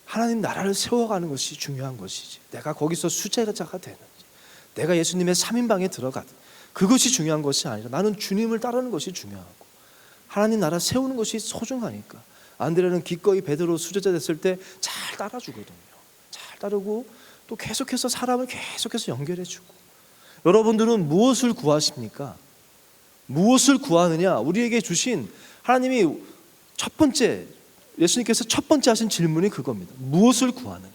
하나님 나라를 세워가는 것이 중요한 것이지 내가 거기서 수제자가 되는지 내가 예수님의 3인방에 들어가든 그것이 중요한 것이 아니라 나는 주님을 따르는 것이 중요하고 하나님 나라 세우는 것이 소중하니까 안드레는 기꺼이 베드로 수제자 됐을 때 잘 따라주거든요. 잘 따르고 또 계속해서 사람을 계속해서 연결해주고. 여러분들은 무엇을 구하십니까? 무엇을 구하느냐? 우리에게 주신 하나님이 첫 번째 예수님께서 첫 번째 하신 질문이 그겁니다. 무엇을 구하느냐?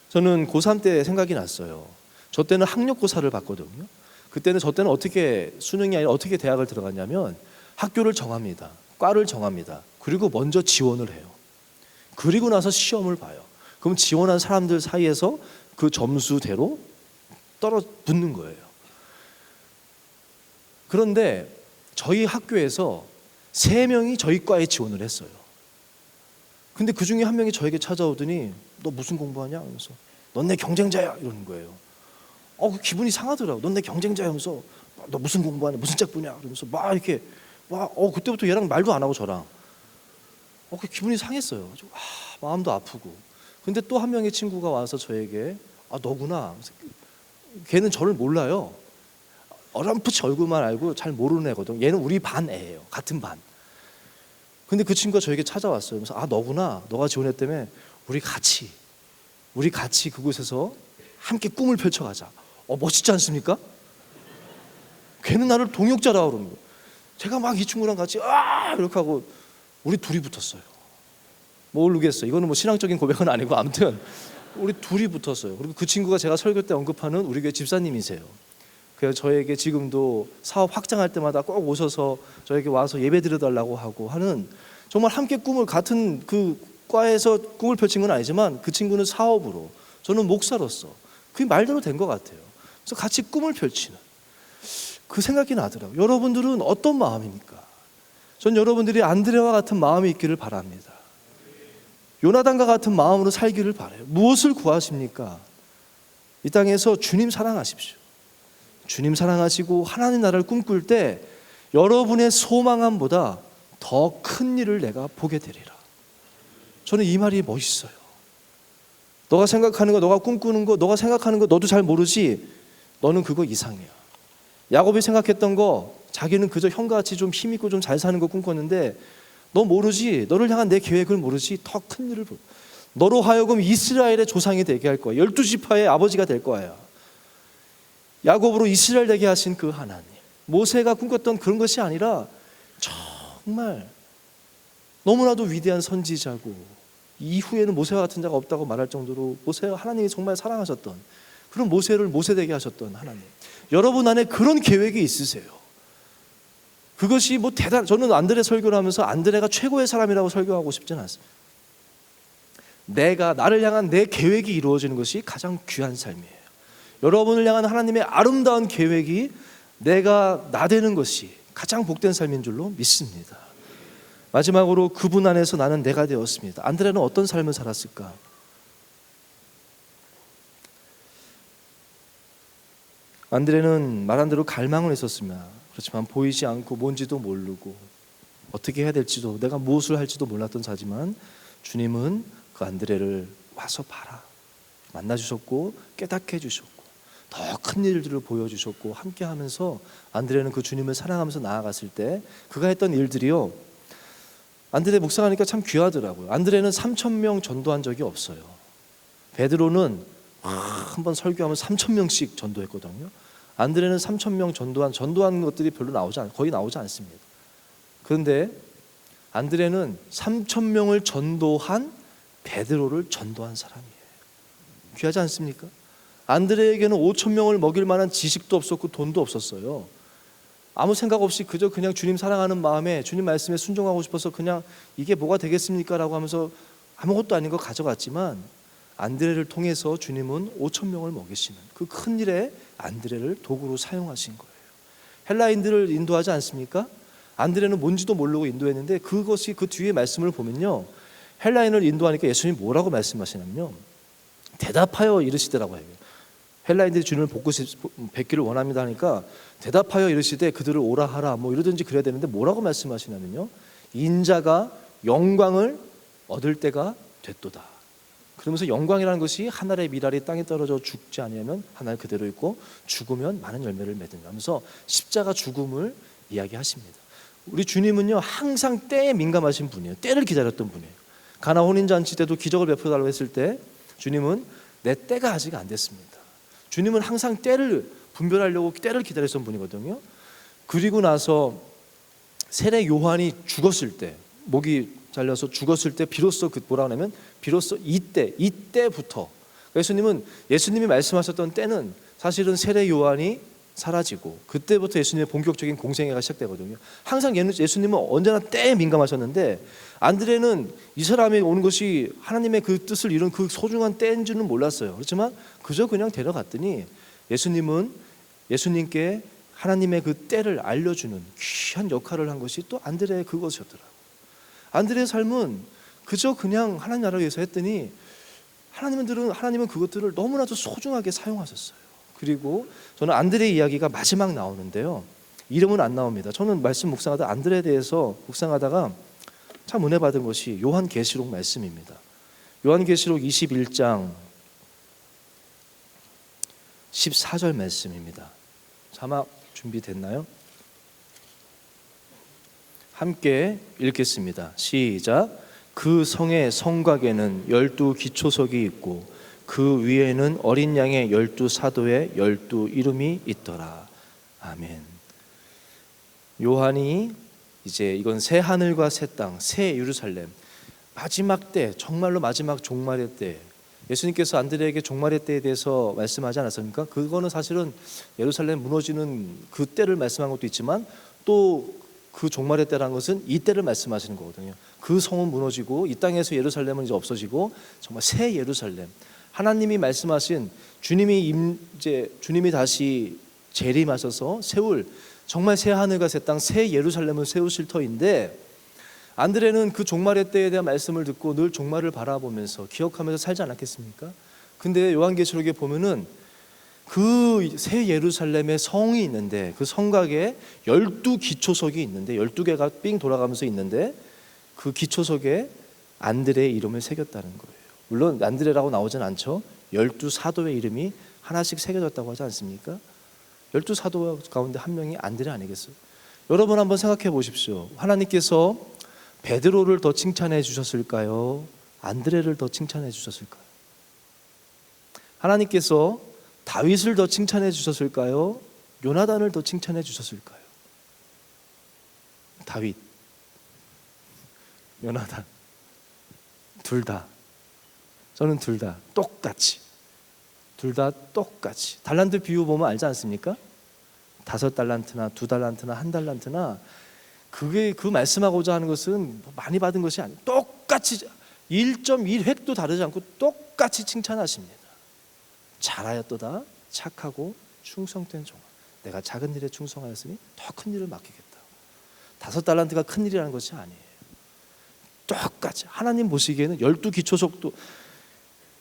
저는 고3 때 생각이 났어요. 저 때는 학력고사를 봤거든요. 그때는 저 때는 어떻게 수능이 아니라 어떻게 대학을 들어갔냐면 학교를 정합니다. 과를 정합니다. 그리고 먼저 지원을 해요. 그리고 나서 시험을 봐요. 그럼 지원한 사람들 사이에서 그 점수대로 붙는 거예요. 그런데 저희 학교에서 3명이 저희 과에 지원을 했어요. 근데 그 중에 한 명이 저에게 찾아오더니 너 무슨 공부하냐? 하면서 넌 내 경쟁자야 이러는 거예요. 그 기분이 상하더라고. 넌 내 경쟁자야 하면서 너 무슨 공부하냐? 무슨 짝부냐? 그러면서 막 이렇게 그때부터 얘랑 말도 안 하고 저랑 그 기분이 상했어요. 마음도 아프고. 근데 또 한 명의 친구가 와서 저에게 너구나. 걔는 저를 몰라요. 어렴풋이 얼굴만 알고 잘 모르는 애거든. 얘는 우리 반 애예요. 같은 반. 근데 그 친구가 저에게 찾아왔어요. 그래서 너구나. 너가 지원했다며 우리 같이 그곳에서 함께 꿈을 펼쳐가자. 멋있지 않습니까? 걔는 나를 동역자라고 그러는 거예요. 제가 막 이 친구랑 같이 이렇게 하고 우리 둘이 붙었어요. 모르겠어요. 이거는 뭐 신앙적인 고백은 아니고 아무튼 우리 둘이 붙었어요. 그리고 그 친구가 제가 설교 때 언급하는 우리 교회 집사님이세요. 그래서 저에게 지금도 사업 확장할 때마다 꼭 오셔서 저에게 와서 예배 드려달라고 하고 하는, 정말 함께 꿈을, 같은 그 과에서 꿈을 펼친 건 아니지만 그 친구는 사업으로, 저는 목사로서 그게 말대로 된 것 같아요. 그래서 같이 꿈을 펼치는 그 생각이 나더라고요. 여러분들은 어떤 마음입니까? 전 여러분들이 안드레와 같은 마음이 있기를 바랍니다. 요나단과 같은 마음으로 살기를 바라요. 무엇을 구하십니까? 이 땅에서 주님 사랑하십시오. 주님 사랑하시고 하나님 나라를 꿈꿀 때 여러분의 소망함보다 더 큰 일을 내가 보게 되리라. 저는 이 말이 멋있어요. 너가 생각하는 거, 너가 꿈꾸는 거, 너가 생각하는 거 너도 잘 모르지. 너는 그거 이상이야. 야곱이 생각했던 거, 자기는 그저 형같이 좀 힘있고 좀 잘 사는 거 꿈꿨는데 너 모르지. 너를 향한 내 계획을 모르지. 더 큰 일을 보고 너로 하여금 이스라엘의 조상이 되게 할 거야. 12지파의 아버지가 될 거야. 야곱으로 이스라엘 되게 하신 그 하나님, 모세가 꿈꿨던 그런 것이 아니라 정말 너무나도 위대한 선지자고, 이후에는 모세와 같은 자가 없다고 말할 정도로 모세가 하나님이 정말 사랑하셨던 그런 모세를 모세되게 하셨던 하나님, 여러분 안에 그런 계획이 있으세요. 그것이 뭐 저는 안드레 설교를 하면서 안드레가 최고의 사람이라고 설교하고 싶지는 않습니다. 나를 향한 내 계획이 이루어지는 것이 가장 귀한 삶이에요. 여러분을 향한 하나님의 아름다운 계획이 나 되는 것이 가장 복된 삶인 줄로 믿습니다. 마지막으로 그분 안에서 나는 내가 되었습니다. 안드레는 어떤 삶을 살았을까? 안드레는 말한 대로 갈망을 했었으며, 그렇지만 보이지 않고 뭔지도 모르고 어떻게 해야 될지도, 내가 무엇을 할지도 몰랐던 자지만 주님은 그 안드레를 와서 봐라, 만나주셨고 깨닫게 해주셨고 더 큰 일들을 보여주셨고 함께하면서 안드레는 그 주님을 사랑하면서 나아갔을 때 그가 했던 일들이요, 안드레 묵상하니까 참 귀하더라고요. 안드레는 3,000명 전도한 적이 없어요. 베드로는 한번 설교하면 3,000명씩 전도했거든요. 안드레는 3,000명 전도한 것들이 거의 나오지 않습니다. 그런데 안드레는 3,000명을 전도한 베드로를 전도한 사람이에요. 귀하지 않습니까? 안드레에게는 5,000명을 먹일 만한 지식도 없었고 돈도 없었어요. 아무 생각 없이 그냥 주님 사랑하는 마음에 주님 말씀에 순종하고 싶어서 그냥 이게 뭐가 되겠습니까? 라고 하면서 아무것도 아닌 거 가져갔지만 안드레를 통해서 주님은 5,000명을 먹이시는 그 큰 일에 안드레를 도구로 사용하신 거예요. 헬라인들을 인도하지 않습니까? 안드레는 뭔지도 모르고 인도했는데 그것이 그 뒤에 말씀을 보면요, 헬라인을 인도하니까 예수님이 뭐라고 말씀하시냐면요, 대답하여 이르시더라고 해요. 헬라인들이 주님을 뵙기를 원합니다 하니까 대답하여 이르시되 그들을 오라 하라 뭐 이러든지 그래야 되는데 뭐라고 말씀하시냐면요, 인자가 영광을 얻을 때가 됐도다. 그러면서 영광이라는 것이 한 알의 밀알이 땅에 떨어져 죽지 아니하면 한 알 그대로 있고 죽으면 많은 열매를 맺는다 하면서 십자가 죽음을 이야기하십니다. 우리 주님은요 항상 때에 민감하신 분이에요. 때를 기다렸던 분이에요. 가나 혼인잔치 때도 기적을 베풀어달라고 했을 때 주님은 내 때가 아직 안 됐습니다. 주님은 항상 때를 분별하려고 때를 기다렸던 분이거든요. 그리고 나서 세례 요한이 죽었을 때, 목이 잘려서 죽었을 때 비로소 뭐라고 하냐면 비로소 이때부터 예수님이 말씀하셨던 때는 사실은 세례 요한이 사라지고 그때부터 예수님의 본격적인 공생애가 시작되거든요. 항상 예수님은 언제나 때에 민감하셨는데 안드레는 이 사람이 오는 것이 하나님의 그 뜻을 이룬 그 소중한 때인 줄은 몰랐어요. 그렇지만 그저 그냥 데려갔더니 예수님께 하나님의 그 때를 알려주는 귀한 역할을 한 것이 또 안드레의 그것이었더라고요. 안드레의 삶은 그저 그냥 하나님 나라를 위해서 했더니 하나님은 그것들을 너무나도 소중하게 사용하셨어요. 그리고 저는 안드레의 이야기가 마지막 나오는데요, 이름은 안 나옵니다. 저는 말씀 묵상하다 안드레에 대해서 묵상하다가 참 은혜 받은 것이 요한계시록 말씀입니다. 요한계시록 21장 14절 말씀입니다. 자막 준비됐나요? 함께 읽겠습니다. 시작. 그 성의 성곽에는 12 기초석이 있고 그 위에는 어린 양의 12 사도의 12 이름이 있더라. 아멘. 요한이 이제 이건 새 하늘과 새 땅, 새 예루살렘, 마지막 때, 정말로 마지막 종말의 때, 예수님께서 안드레에게 종말의 때에 대해서 말씀하지 않았습니까? 그거는 사실은 예루살렘 무너지는 그 때를 말씀한 것도 있지만 또 그 종말의 때라는 것은 이 때를 말씀하시는 거거든요. 그 성은 무너지고 이 땅에서 예루살렘은 이제 없어지고 정말 새 예루살렘, 하나님이 말씀하신 주님이 다시 재림하셔서 세울 정말 새 하늘과 새 땅, 새 예루살렘을 세우실 터인데, 안드레는 그 종말의 때에 대한 말씀을 듣고 늘 종말을 바라보면서 기억하면서 살지 않았겠습니까? 근데 요한계시록에 보면은 그 새 예루살렘의 성이 있는데 그 성곽에 12 기초석이 있는데 12개가 삥 돌아가면서 있는데 그 기초석에 안드레의 이름을 새겼다는 거예요. 물론 안드레라고 나오진 않죠. 12 사도의 이름이 하나씩 새겨졌다고 하지 않습니까? 12 사도 가운데 한 명이 안드레 아니겠어요? 여러분 한번 생각해 보십시오. 하나님께서 베드로를 더 칭찬해 주셨을까요? 안드레를 더 칭찬해 주셨을까요? 하나님께서 다윗을 더 칭찬해 주셨을까요? 요나단을 더 칭찬해 주셨을까요? 다윗, 요나단, 둘 다. 저는 둘 다 똑같이, 달란트 비유 보면 알지 않습니까? 5달란트나 2달란트나 1달란트나 그게 그 말씀하고자 하는 것은 많이 받은 것이 아니에요. 똑같이 1.1획도 다르지 않고 똑같이 칭찬하십니다. 잘하였도다 착하고 충성된 종아, 내가 작은 일에 충성하였으니 더 큰 일을 맡기겠다. 5달란트가 큰 일이라는 것이 아니에요. 똑같이 하나님 보시기에는 12 기초석도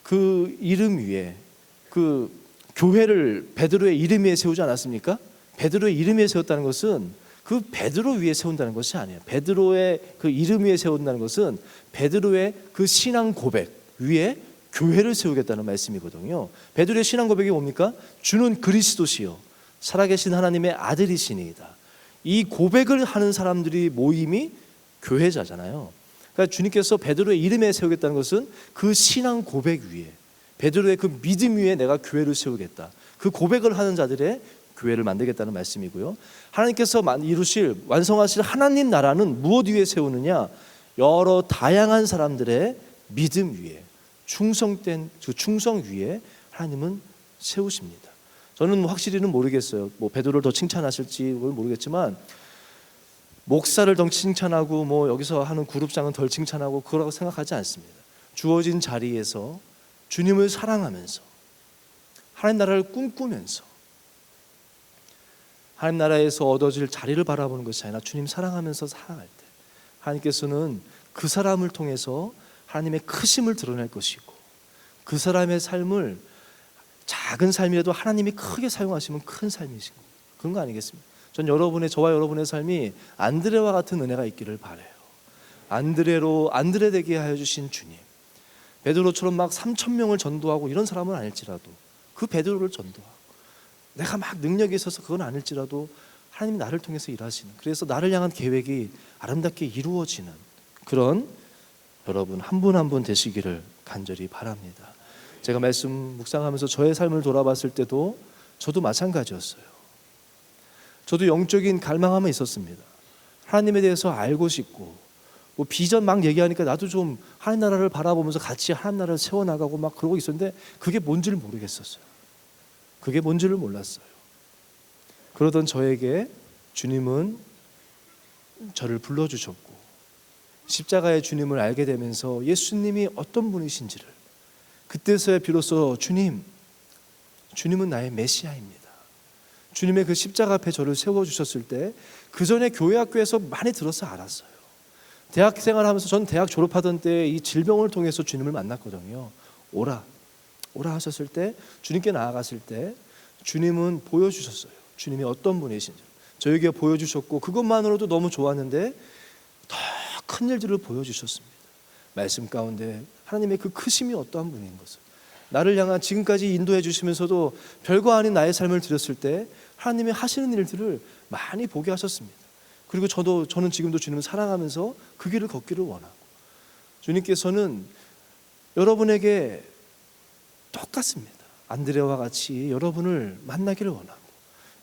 그 이름 위에 그 교회를 베드로의 이름 위에 세우지 않았습니까? 베드로의 이름 위에 세웠다는 것은 그 베드로 위에 세운다는 것이 아니에요. 베드로의 그 이름 위에 세운다는 것은 베드로의 그 신앙 고백 위에 교회를 세우겠다는 말씀이거든요. 베드로의 신앙 고백이 뭡니까? 주는 그리스도시요 살아계신 하나님의 아들이시니이다. 이 고백을 하는 사람들이 모임이 교회자잖아요. 그러니까 주님께서 베드로의 이름에 세우겠다는 것은 그 신앙 고백 위에, 베드로의 그 믿음 위에 내가 교회를 세우겠다. 그 고백을 하는 자들의 교회를 만들겠다는 말씀이고요. 하나님께서 이루실 완성하실 하나님 나라는 무엇 위에 세우느냐? 여러 다양한 사람들의 믿음 위에, 충성된 그 충성 위에 하나님은 세우십니다. 저는 확실히는 모르겠어요. 뭐 베드로를 더 칭찬하실지 모르겠지만 목사를 더 칭찬하고 뭐 여기서 하는 그룹장은 덜 칭찬하고 그러라고 생각하지 않습니다. 주어진 자리에서 주님을 사랑하면서 하나님 나라를 꿈꾸면서 하나님 나라에서 얻어질 자리를 바라보는 것이 아니라 주님 사랑하면서 살아갈 때 하나님께서는 그 사람을 통해서 하나님의 크심을 드러낼 것이고 그 사람의 삶을 작은 삶이라도 하나님이 크게 사용하시면 큰 삶이신 거예요. 그런 거 아니겠습니까? 전 저와 여러분의 삶이 안드레와 같은 은혜가 있기를 바라요. 안드레 되게 하여 주신 주님, 베드로처럼 막 3,000명을 전도하고 이런 사람은 아닐지라도 그 베드로를 전도하고 내가 막 능력이 있어서 그건 아닐지라도 하나님이 나를 통해서 일하시는, 그래서 나를 향한 계획이 아름답게 이루어지는 그런 여러분 한 분 한 분 되시기를 간절히 바랍니다. 제가 말씀 묵상하면서 저의 삶을 돌아봤을 때도 저도 마찬가지였어요. 저도 영적인 갈망함이 있었습니다. 하나님에 대해서 알고 싶고 뭐 비전 막 얘기하니까 나도 좀 하나님 나라를 바라보면서 같이 하나님 나라를 세워나가고 막 그러고 있었는데 그게 뭔지를 모르겠었어요. 그게 뭔지를 몰랐어요. 그러던 저에게 주님은 저를 불러주셨고 십자가의 주님을 알게 되면서 예수님이 어떤 분이신지를 그때서야 비로소 주님은 나의 메시아입니다. 주님의 그 십자가 앞에 저를 세워주셨을 때 그 전에 교회 학교에서 많이 들어서 알았어요. 대학 생활하면서 전 대학 졸업하던 때 이 질병을 통해서 주님을 만났거든요. 오라 하셨을 때, 주님께 나아갔을 때 주님은 보여주셨어요. 주님이 어떤 분이신지 저에게 보여주셨고, 그것만으로도 너무 좋았는데 더 큰 일들을 보여주셨습니다. 말씀 가운데 하나님의 그 크심이 어떠한 분인 것을, 나를 향한 지금까지 인도해 주시면서도 별거 아닌 나의 삶을 드렸을 때 하나님이 하시는 일들을 많이 보게 하셨습니다. 그리고 저는 지금도 주님을 사랑하면서 그 길을 걷기를 원하고, 주님께서는 여러분에게 똑같습니다. 안드레와 같이 여러분을 만나기를 원하고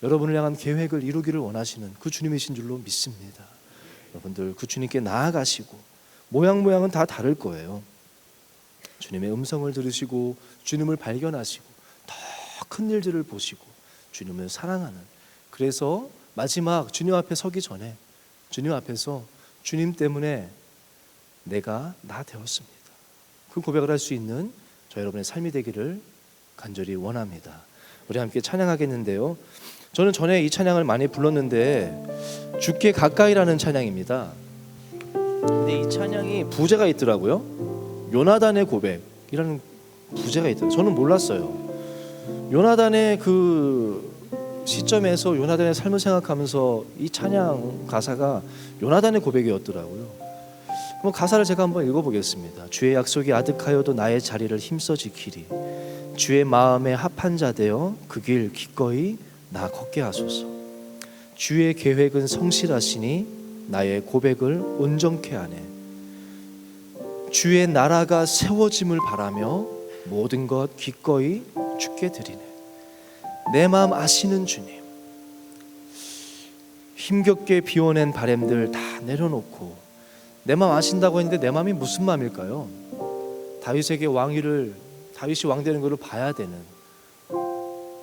여러분을 향한 계획을 이루기를 원하시는 그 주님이신 줄로 믿습니다. 여러분들 그 주님께 나아가시고, 모양은 다 다를 거예요. 주님의 음성을 들으시고 주님을 발견하시고 더 큰 일들을 보시고 주님을 사랑하는, 그래서 마지막 주님 앞에 서기 전에 주님 앞에서 주님 때문에 내가 나 되었습니다, 그 고백을 할 수 있는 저 여러분의 삶이 되기를 간절히 원합니다. 우리 함께 찬양하겠는데요, 저는 전에 이 찬양을 많이 불렀는데 주께 가까이라는 찬양입니다. 근데 이 찬양이 부제가 있더라고요. 요나단의 고백이라는 부제가 있더라고요. 저는 몰랐어요. 요나단의 그 시점에서 요나단의 삶을 생각하면서 이 찬양 가사가 요나단의 고백이었더라고요. 그럼 가사를 제가 한번 읽어보겠습니다. 주의 약속이 아득하여도 나의 자리를 힘써 지키리. 주의 마음에 합한 자 되어 그 길 기꺼이 나 걷게 하소서. 주의 계획은 성실하시니 나의 고백을 온전케 하네. 주의 나라가 세워짐을 바라며 모든 것 기꺼이 주께 드리네. 내 마음 아시는 주님, 힘겹게 비워낸 바램들 다 내려놓고 내 마음 아신다고 했는데 내 마음이 무슨 마음일까요? 다윗이 왕 되는 것을 봐야 되는,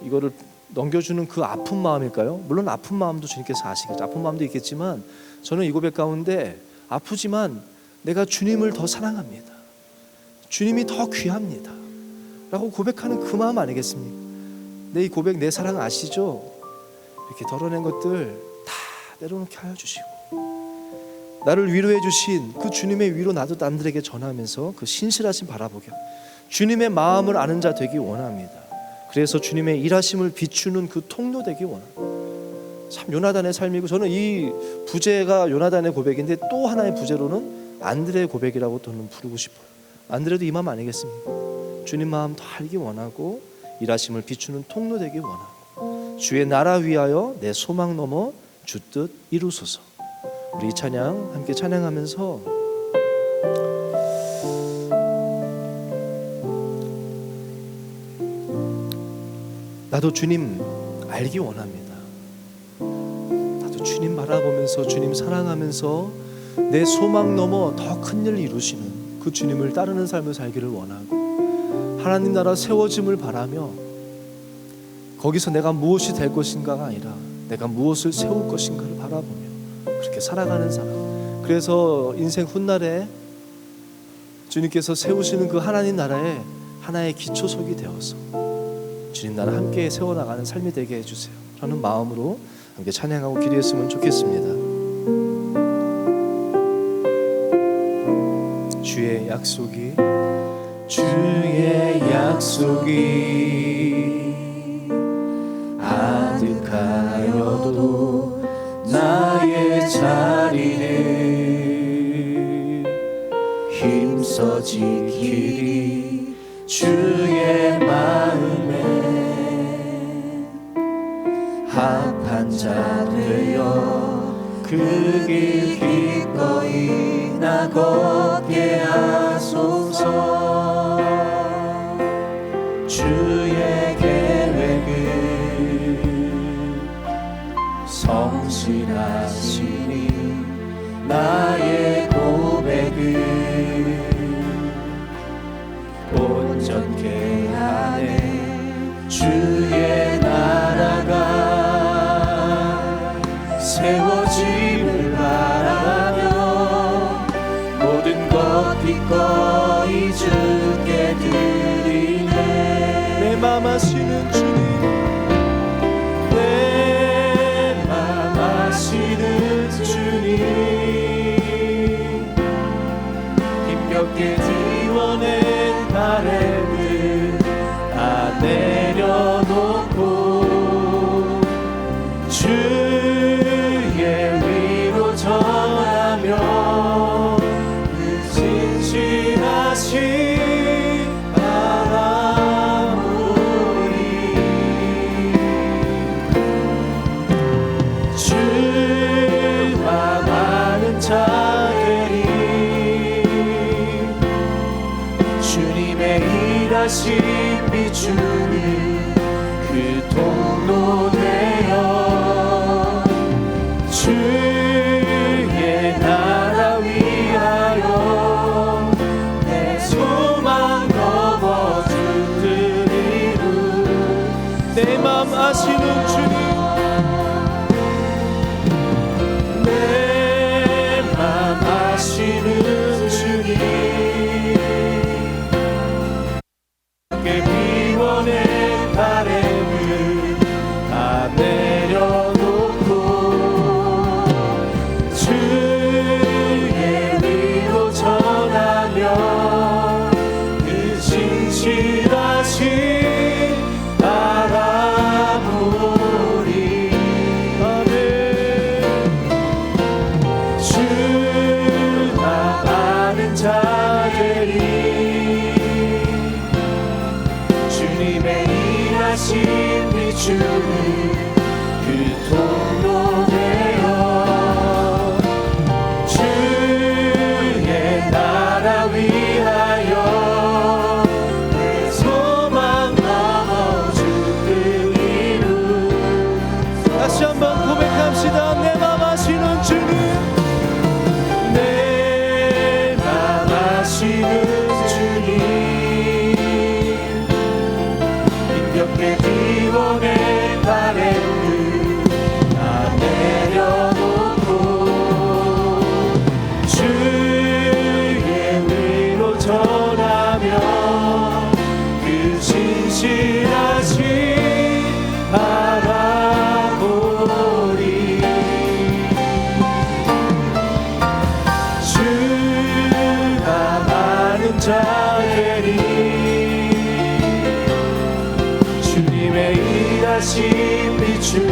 이거를 넘겨주는 그 아픈 마음일까요? 물론 아픈 마음도 주님께서 아시겠죠. 아픈 마음도 있겠지만 저는 이 고백 가운데 아프지만 내가 주님을 더 사랑합니다, 주님이 더 귀합니다 라고 고백하는 그 마음 아니겠습니까? 내 이 고백, 내 사랑 아시죠? 이렇게 덜어낸 것들 다 내려놓게 하여 주시고, 나를 위로해 주신 그 주님의 위로 나도 남들에게 전하면서 그 신실하심 바라보게, 주님의 마음을 아는 자 되기 원합니다. 그래서 주님의 일하심을 비추는 그 통로 되기 원합니다. 참 요나단의 삶이고, 저는 이 부제가 요나단의 고백인데 또 하나의 부제로는 안드레의 고백이라고 저는 부르고 싶어요. 안드레도 이 마음 아니겠습니까? 주님 마음 더 알기 원하고 일하심을 비추는 통로 되기 원하고, 주의 나라 위하여 내 소망 넘어 주 뜻 이루소서. 우리 이 찬양 함께 찬양하면서 나도 주님 알기 원합니다. 나도 주님 바라보면서 주님 사랑하면서 내 소망 넘어 더 큰 일을 이루시는 그 주님을 따르는 삶을 살기를 원하고, 하나님 나라 세워짐을 바라며 거기서 내가 무엇이 될 것인가가 아니라 내가 무엇을 세울 것인가를 바라보며 그렇게 살아가는 사람. 그래서 인생 훗날에 주님께서 세우시는 그 하나님 나라에 하나의 기초석이 되어서 주님 나라 함께 세워나가는 삶이 되게 해주세요. 저는 마음으로 함께 찬양하고 기도했으면 좋겠습니다. 주의 약속이 아득하여도 나의 자리를 힘써 지키리. 주의 마음에 합한 자 되어 그 길 기꺼이 나 걷게 하소서. 주의 계획은 성실하시니 나의 고백은 온전케 하네. 주의 나라가 세워짐을 바라며 모든 것 기꺼이 주께 드리네. 내 맘 아시는 주님, 내 힘겹게 지워낸 바램을 다 내려놓고 주의 위로 전하며 그 진실하신 다시 비추는 그 통로 되어 주의 나라 위하여 내 소망 넘어주들 이루 내 맘 아시는 주님 내 맘 아시는 주님 비워낸 바램을 다 내려놓고 주의 위로 전하며 그 진실하신 바라보리 아멘 주나 많은 자들이 주님의 일하심 비추는 그 통로 되어 주의 나라 위하여 내 소망 넘어주길 이루 다시 한번 고백합시다. 내 맘 아시는 주님 내 맘 아시는 주님 힘겹게 비워낸 바램을 다 내려놓고 주의 위로 전하며 그 진실하신 바라보리 주가 많은 자들이 일하심 비추는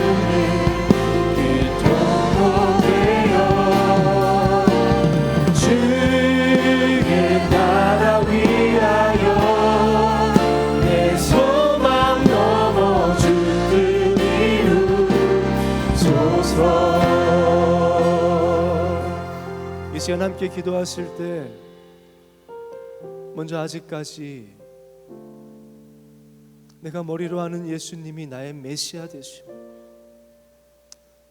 그 통로 되어 주의 나라 위하여 내 소망 넘어주길 이루소서. 이 시간 함께 기도하실 때 먼저 아직까지 내가 머리로 아는 예수님이 나의 메시아 되시고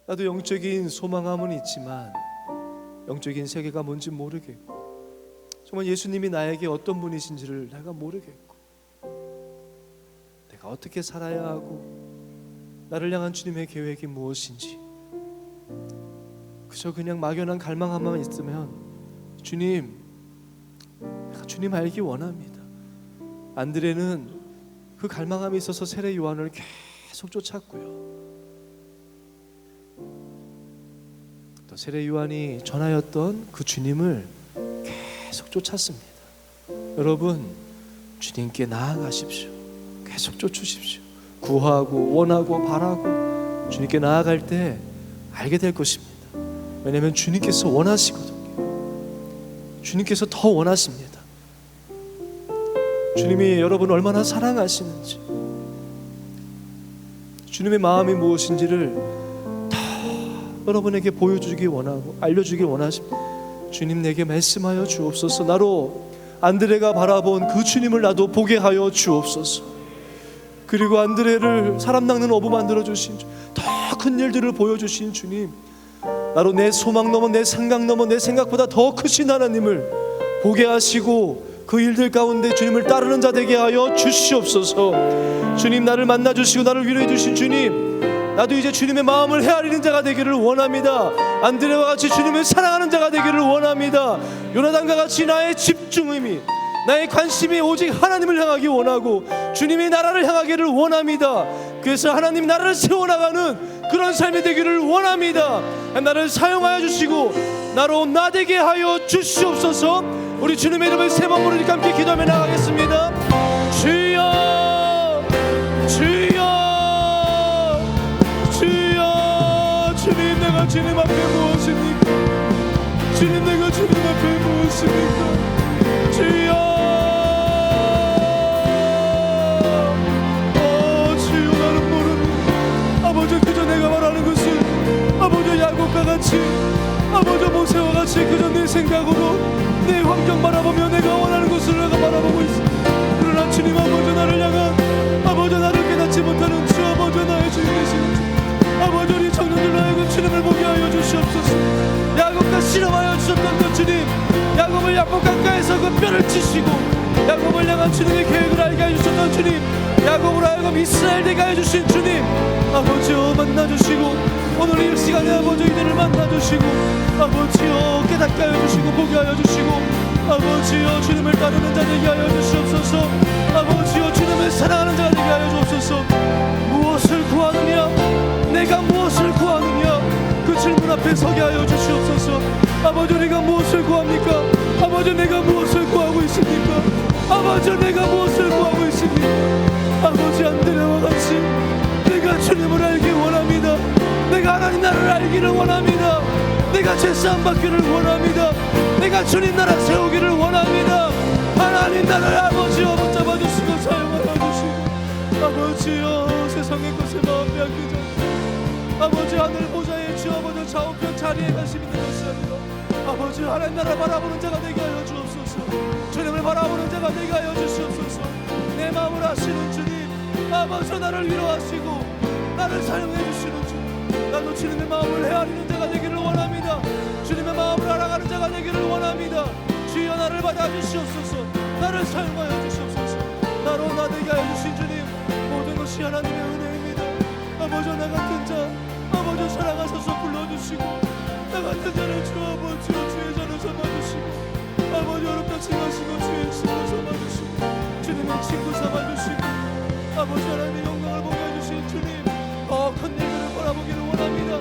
나도 영적인 소망함은 있지만 영적인 세계가 뭔지 모르겠고 정말 예수님이 나에게 어떤 분이신지를 내가 모르겠고 내가 어떻게 살아야 하고 나를 향한 주님의 계획이 무엇인지 그저 그냥 막연한 갈망함만 있으면 주님, 내가 주님 알기 원합니다. 안드레는 그 갈망함이 있어서 세례 요한을 계속 쫓았고요. 또 세례 요한이 전하였던 그 주님을 계속 쫓았습니다. 여러분, 주님께 나아가십시오. 계속 쫓으십시오. 구하고 원하고 바라고 주님께 나아갈 때 알게 될 것입니다. 왜냐하면 주님께서 원하시거든요. 주님께서 더 원하십니다. 주님이 여러분을 얼마나 사랑하시는지, 주님의 마음이 무엇인지를 다 여러분에게 보여주기 원하고 알려주기 원하십니다. 주님, 내게 말씀하여 주옵소서. 나로 안드레가 바라본 그 주님을 나도 보게 하여 주옵소서. 그리고 안드레를 사람 낚는 어부 만들어 주신 더 큰 일들을 보여주신 주님, 나로 내 소망 넘어 내 생각 넘어 내 생각보다 더 크신 하나님을 보게 하시고 그 일들 가운데 주님을 따르는 자 되게 하여 주시옵소서. 주님, 나를 만나 주시고 나를 위로해 주신 주님, 나도 이제 주님의 마음을 헤아리는 자가 되기를 원합니다. 안드레와 같이 주님을 사랑하는 자가 되기를 원합니다. 요나단과 같이 나의 집중음이, 나의 관심이 오직 하나님을 향하기 원하고 주님의 나라를 향하기를 원합니다. 그래서 하나님 나라를 세워나가는 그런 삶이 되기를 원합니다. 나를 사용하여 주시고 나로 나되게 하여 주시옵소서. 우리 주님의 이름을 세 번 부르니까 함께 기도하며 나가겠습니다. 주여 주여 주여. 주님, 내가 주님 앞에 무엇입니까? 주님, 내가 주님 앞에 무엇입니까? 주여. 주여, 나는 모릅니다. 아버지, 그저 내가 말하는 것은 아버지 야곱과 같이, 아버지 모세와 같이 그저 내 생각으로 내 환경 바라보며 내가 원하는 것을 내가 바라보고 있습니다. 그러나 주님, 아버지 나를 향한, 아버지 나를 깨닫지 못하는 주, 아버지 나의 주인 되시는 주, 아버지 우리 청년들로 하여금 주님을 보게 하여 주시옵소서. 야곱과 실험하여 주셨던 그 주님, 야곱을 야곱 강가에서 그 뼈를 치시고 야곱을 향한 주님의 계획을 알게 해주셨던 주님, 야곱으로 하여금 이스라엘 되게 해주신 주님, 아버지여 만나주시고 오늘 이 시간에 아버지 이들을 만나주시고 아버지여 깨닫게 하여 주시고 보게 하여 주시고 아버지여 주님을 따르는 자 되게 하여 주시옵소서. 아버지여 주님을 사랑하는 자 되게 하여 주옵소서. 무엇을 구하느냐, 내가 무엇을 구하느냐, 그 질문 앞에 서게 하여 주시옵소서. 아버지, 우리가 무엇을 구합니까? 아버지, 내가 무엇을 구하고 있습니까? 아버지, 내가 무엇을 구하고 있습니까? 아버지, 안드레와 같이 내가 주님을 알기 원합니다. 내가 하나님 나라를 알기를 원합니다. 내가 죄사함 받기를 원합니다. 내가 주님 나라 세우기를 원합니다. 하나님 나라를 아버지여 붙잡아 주시고 사용하여 주시고 아버지여 세상의 것에 마음 빼앗기지 않고 아버지 하늘 보좌에 주 아버지 좌우편 자리에 가심 있는 것이 아니라 아버지 하나님 나라 바라보는 자가 되게 하여 주옵소서. 주님을 바라보는 자가 되게 하여 주시옵소서. 내 마음을 아시는 주님, 아버지 나를 위로하시고 나를 사용해 주시는 주, 나도 주님의 마음을 헤아리는 자가 되기를 원합니다. 주님의 마음을 알아가는 자가 되기를 원합니다. 주여 나를 받아주시옵소서. 나를 사용하여 주시옵소서. 나로 나되게 하여 주신 주님, 모든 것이 하나님의 은혜입니다. 아버지, 나 같은 자 아버지 사랑하셔서 불러주시고 나 같은 자를 주 아버지여 주의 자로 삼아주시고 아버지 어렵다 칭하시고 주의 친구 삼아주시고 주님의 친구 삼아주시고 아버지 하나님의 영광을 보게 해주신 주님, 더 큰 일들을 바라보기를 원합니다.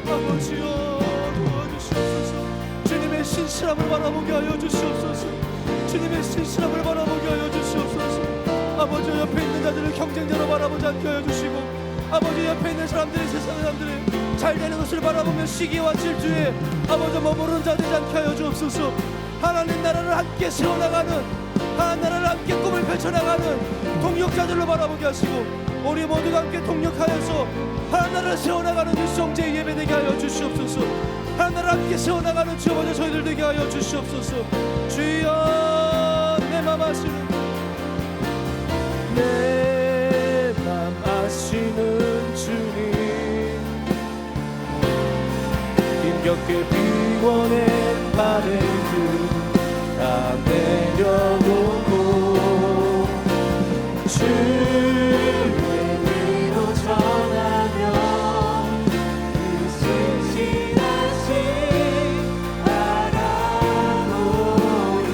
아버지여 도와주시옵소서. 주님의 신실함을 바라보게 하여 주시옵소서. 주님의 신실함을 바라보게 하여 주시옵소서. 아버지 옆에 있는 자들을 경쟁자로 바라보지 않게 하여 주시고 아버지 옆에 있는 사람들이 세상 사람들이 잘되는 것을 바라보며 시기와 질투에 아버지 머무르는 자 되지 않게 하여 주옵소서. 하나님 나라를 함께 세워나가는, 하나님 나라를 함께 꿈을 펼쳐나가는 동력자들로 바라보게 하시고 우리 모두가 함께 동력하여서 하나님 나라를 세워나가는 일성제 예배되게 하여 주시옵소서. 하나님 나라를 함께 세워나가는 주 아버지 저희들 되게 하여 주시옵소서. 주여 내 맘 아시는, 내 맘 아시는 주님, 힘겹게 비워낸 바래들 다 내려놓고 주의 위로 전하며 그 신실하신 바라보리.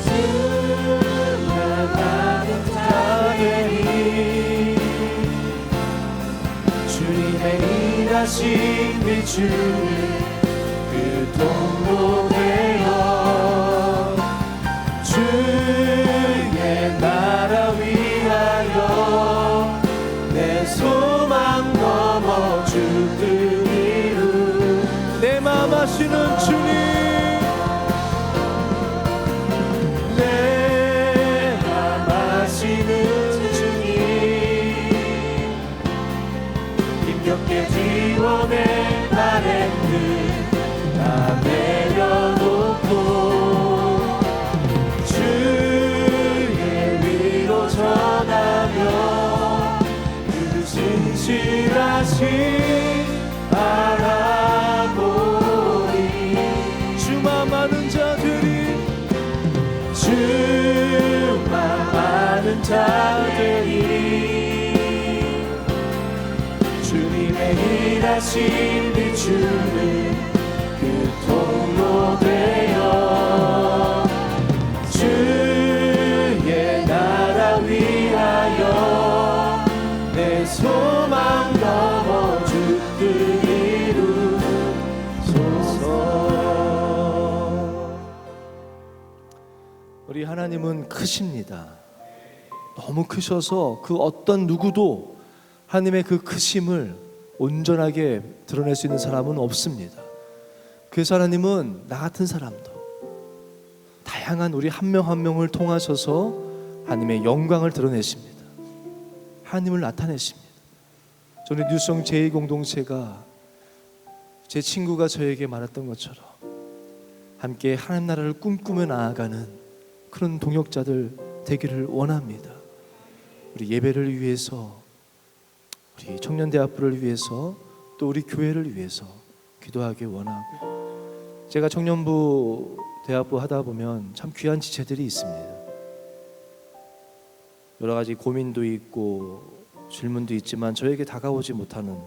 주만 아는 자들이 주님의 일하신 비추는 그 통로 되어 주의 나라 위하여 내 소망 넘어 주들 이루. 내 맘 아시는 주님, 내 맘 아시는 주님, 힘겹게 지원해 바랬는 다 내려놓고 주의 위로 전하며 그 신실하신 바라보리. 주만 아는 자들이, 주만 아는 자들이 주님의 일하신 비추는 그 통로 되어 주의 나라 위하여 내 소망 넘어 주들 하나님은 크십니다. 너무 크셔서 그 어떤 누구도 하나님의 그 크심을 온전하게 드러낼 수 있는 사람은 없습니다. 그래서 하나님은 나 같은 사람도 다양한 우리 한 명 한 명을 통하셔서 하나님의 영광을 드러내십니다. 하나님을 나타내십니다. 저는 뉴성 제2공동체가 제 친구가 저에게 말했던 것처럼 함께 하나님 나라를 꿈꾸며 나아가는 그런 동역자들 되기를 원합니다. 우리 예배를 위해서, 우리 청년대학부를 위해서, 또 우리 교회를 위해서 기도하기 원하고, 제가 청년부 대학부 하다 보면 참 귀한 지체들이 있습니다. 여러 가지 고민도 있고 질문도 있지만 저에게 다가오지 못하는,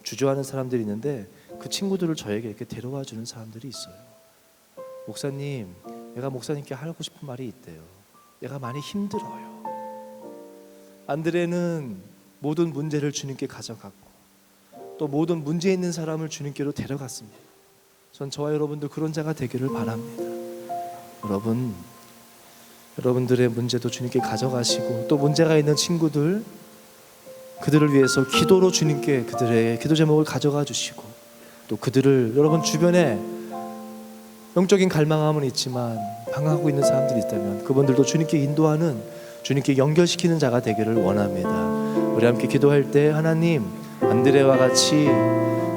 주저하는 사람들이 있는데 그 친구들을 저에게 이렇게 데려와 주는 사람들이 있어요. 목사님, 내가 목사님께 하고 싶은 말이 있대요. 내가 많이 힘들어요. 안드레는 모든 문제를 주님께 가져갔고 또 모든 문제 있는 사람을 주님께로 데려갔습니다. 전 저와 여러분들 그런 자가 되기를 바랍니다. 여러분들의 문제도 주님께 가져가시고, 또 문제가 있는 친구들, 그들을 위해서 기도로 주님께 그들의 기도 제목을 가져가 주시고, 또 그들을, 여러분 주변에 영적인 갈망함은 있지만 방황하고 있는 사람들이 있다면 그분들도 주님께 인도하는, 주님께 연결시키는 자가 되기를 원합니다. 우리 함께 기도할 때 하나님, 안드레와 같이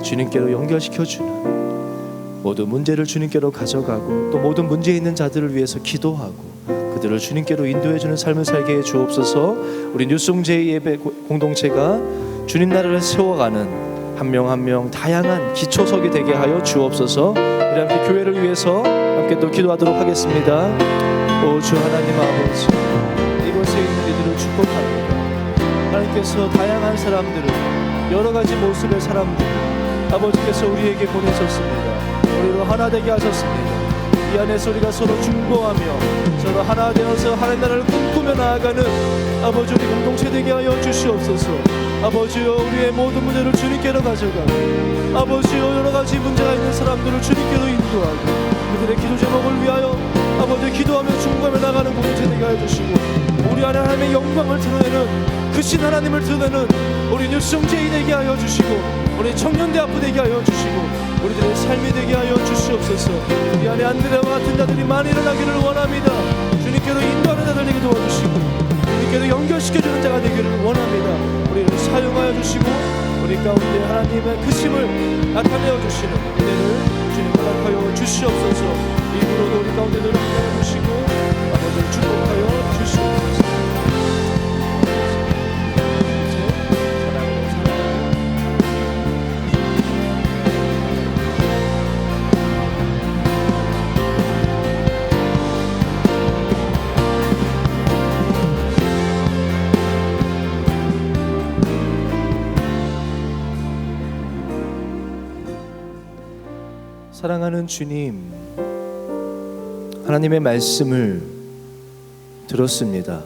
주님께로 연결시켜주는, 모든 문제를 주님께로 가져가고 또 모든 문제 있는 자들을 위해서 기도하고 그들을 주님께로 인도해주는 삶을 살게 해 주옵소서. 우리 뉴송 제2예배 공동체가 주님 나라를 세워가는 한 명 한 명 다양한 기초석이 되게 하여 주옵소서. 우리 함께 교회를 위해서 함께 또 기도하도록 하겠습니다. 오 주 하나님 아버지, 이곳에 있는 이들을 축복합니다. 하나님께서 다양한 사람들을, 여러 가지 모습의 사람들 아버지께서 우리에게 보내셨습니다. 우리로 하나 되게 하셨습니다. 이 안에서 우리가 서로 중보하며 서로 하나 되어서 하나님 나라를 꿈꾸며 나아가는 아버지 우리 공동체 되게 하여 주시옵소서. 아버지여, 우리의 모든 문제를 주님께로 가져가고, 아버지여, 여러 가지 문제가 있는 사람들을 주님께로 인도하고 그들의 기도 제목을 위하여 아버지 기도하며 중보하며 나가는 공동체 되게 하여 주시고, 우리 안에 하나님의 영광을 드러내는 크신 하나님을 드러내는 우리 뉴성 제이 되게 하여 주시고, 우리 청년대학부 되게 하여 주시고, 우리들의 삶이 되게 하여 주시옵소서. 이 안에 안드레와 같은 자들이 많이 일어나기를 원합니다. 주님께로 인도하는 자들 되게 도와주시고 주님께로 연결시켜주는 자가 되기를 원합니다. 우리를 사용하여 주시고 우리 가운데 하나님의 크심을 나타내어 주시는 은혜를 주님 허락하여 주시옵소서. 이후로도 우리 가운데 노력하여 주시고 아버지를 축복하여 주시옵소서. 사랑하는 주님, 하나님의 말씀을 들었습니다.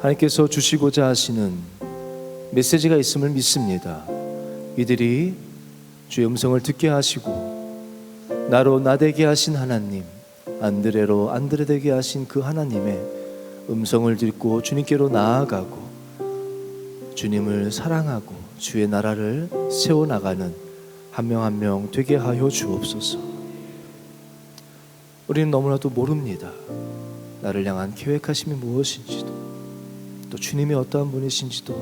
하나님께서 주시고자 하시는 메시지가 있음을 믿습니다. 이들이 주의 음성을 듣게 하시고 나로 나되게 하신 하나님, 안드레로 안드레 되게 하신 그 하나님의 음성을 듣고 주님께로 나아가고 주님을 사랑하고 주의 나라를 세워나가는 한 명 한 명 되게 하여 주옵소서. 우리는 너무나도 모릅니다. 나를 향한 계획하심이 무엇인지도, 또 주님이 어떠한 분이신지도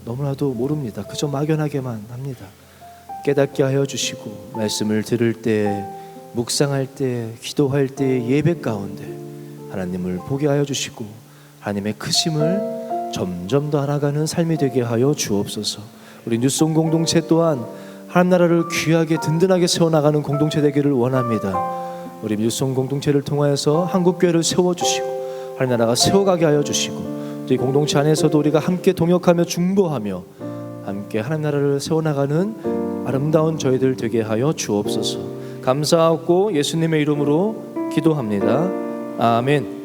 너무나도 모릅니다. 그저 막연하게만 합니다. 깨닫게 하여 주시고 말씀을 들을 때, 묵상할 때, 기도할 때, 예배 가운데 하나님을 보게 하여 주시고 하나님의 크심을 점점 더 알아가는 삶이 되게 하여 주옵소서. 우리 뉴송 공동체 또한 하나님 나라를 귀하게 든든하게 세워나가는 공동체 되기를 원합니다. 우리 뉴송 공동체를 통하여서 한국교회를 세워주시고 하나님 나라가 세워가게 하여 주시고, 이 공동체 안에서도 우리가 함께 동역하며 중보하며 함께 하나님 나라를 세워나가는 아름다운 저희들 되게 하여 주옵소서. 감사하고 예수님의 이름으로 기도합니다. 아멘.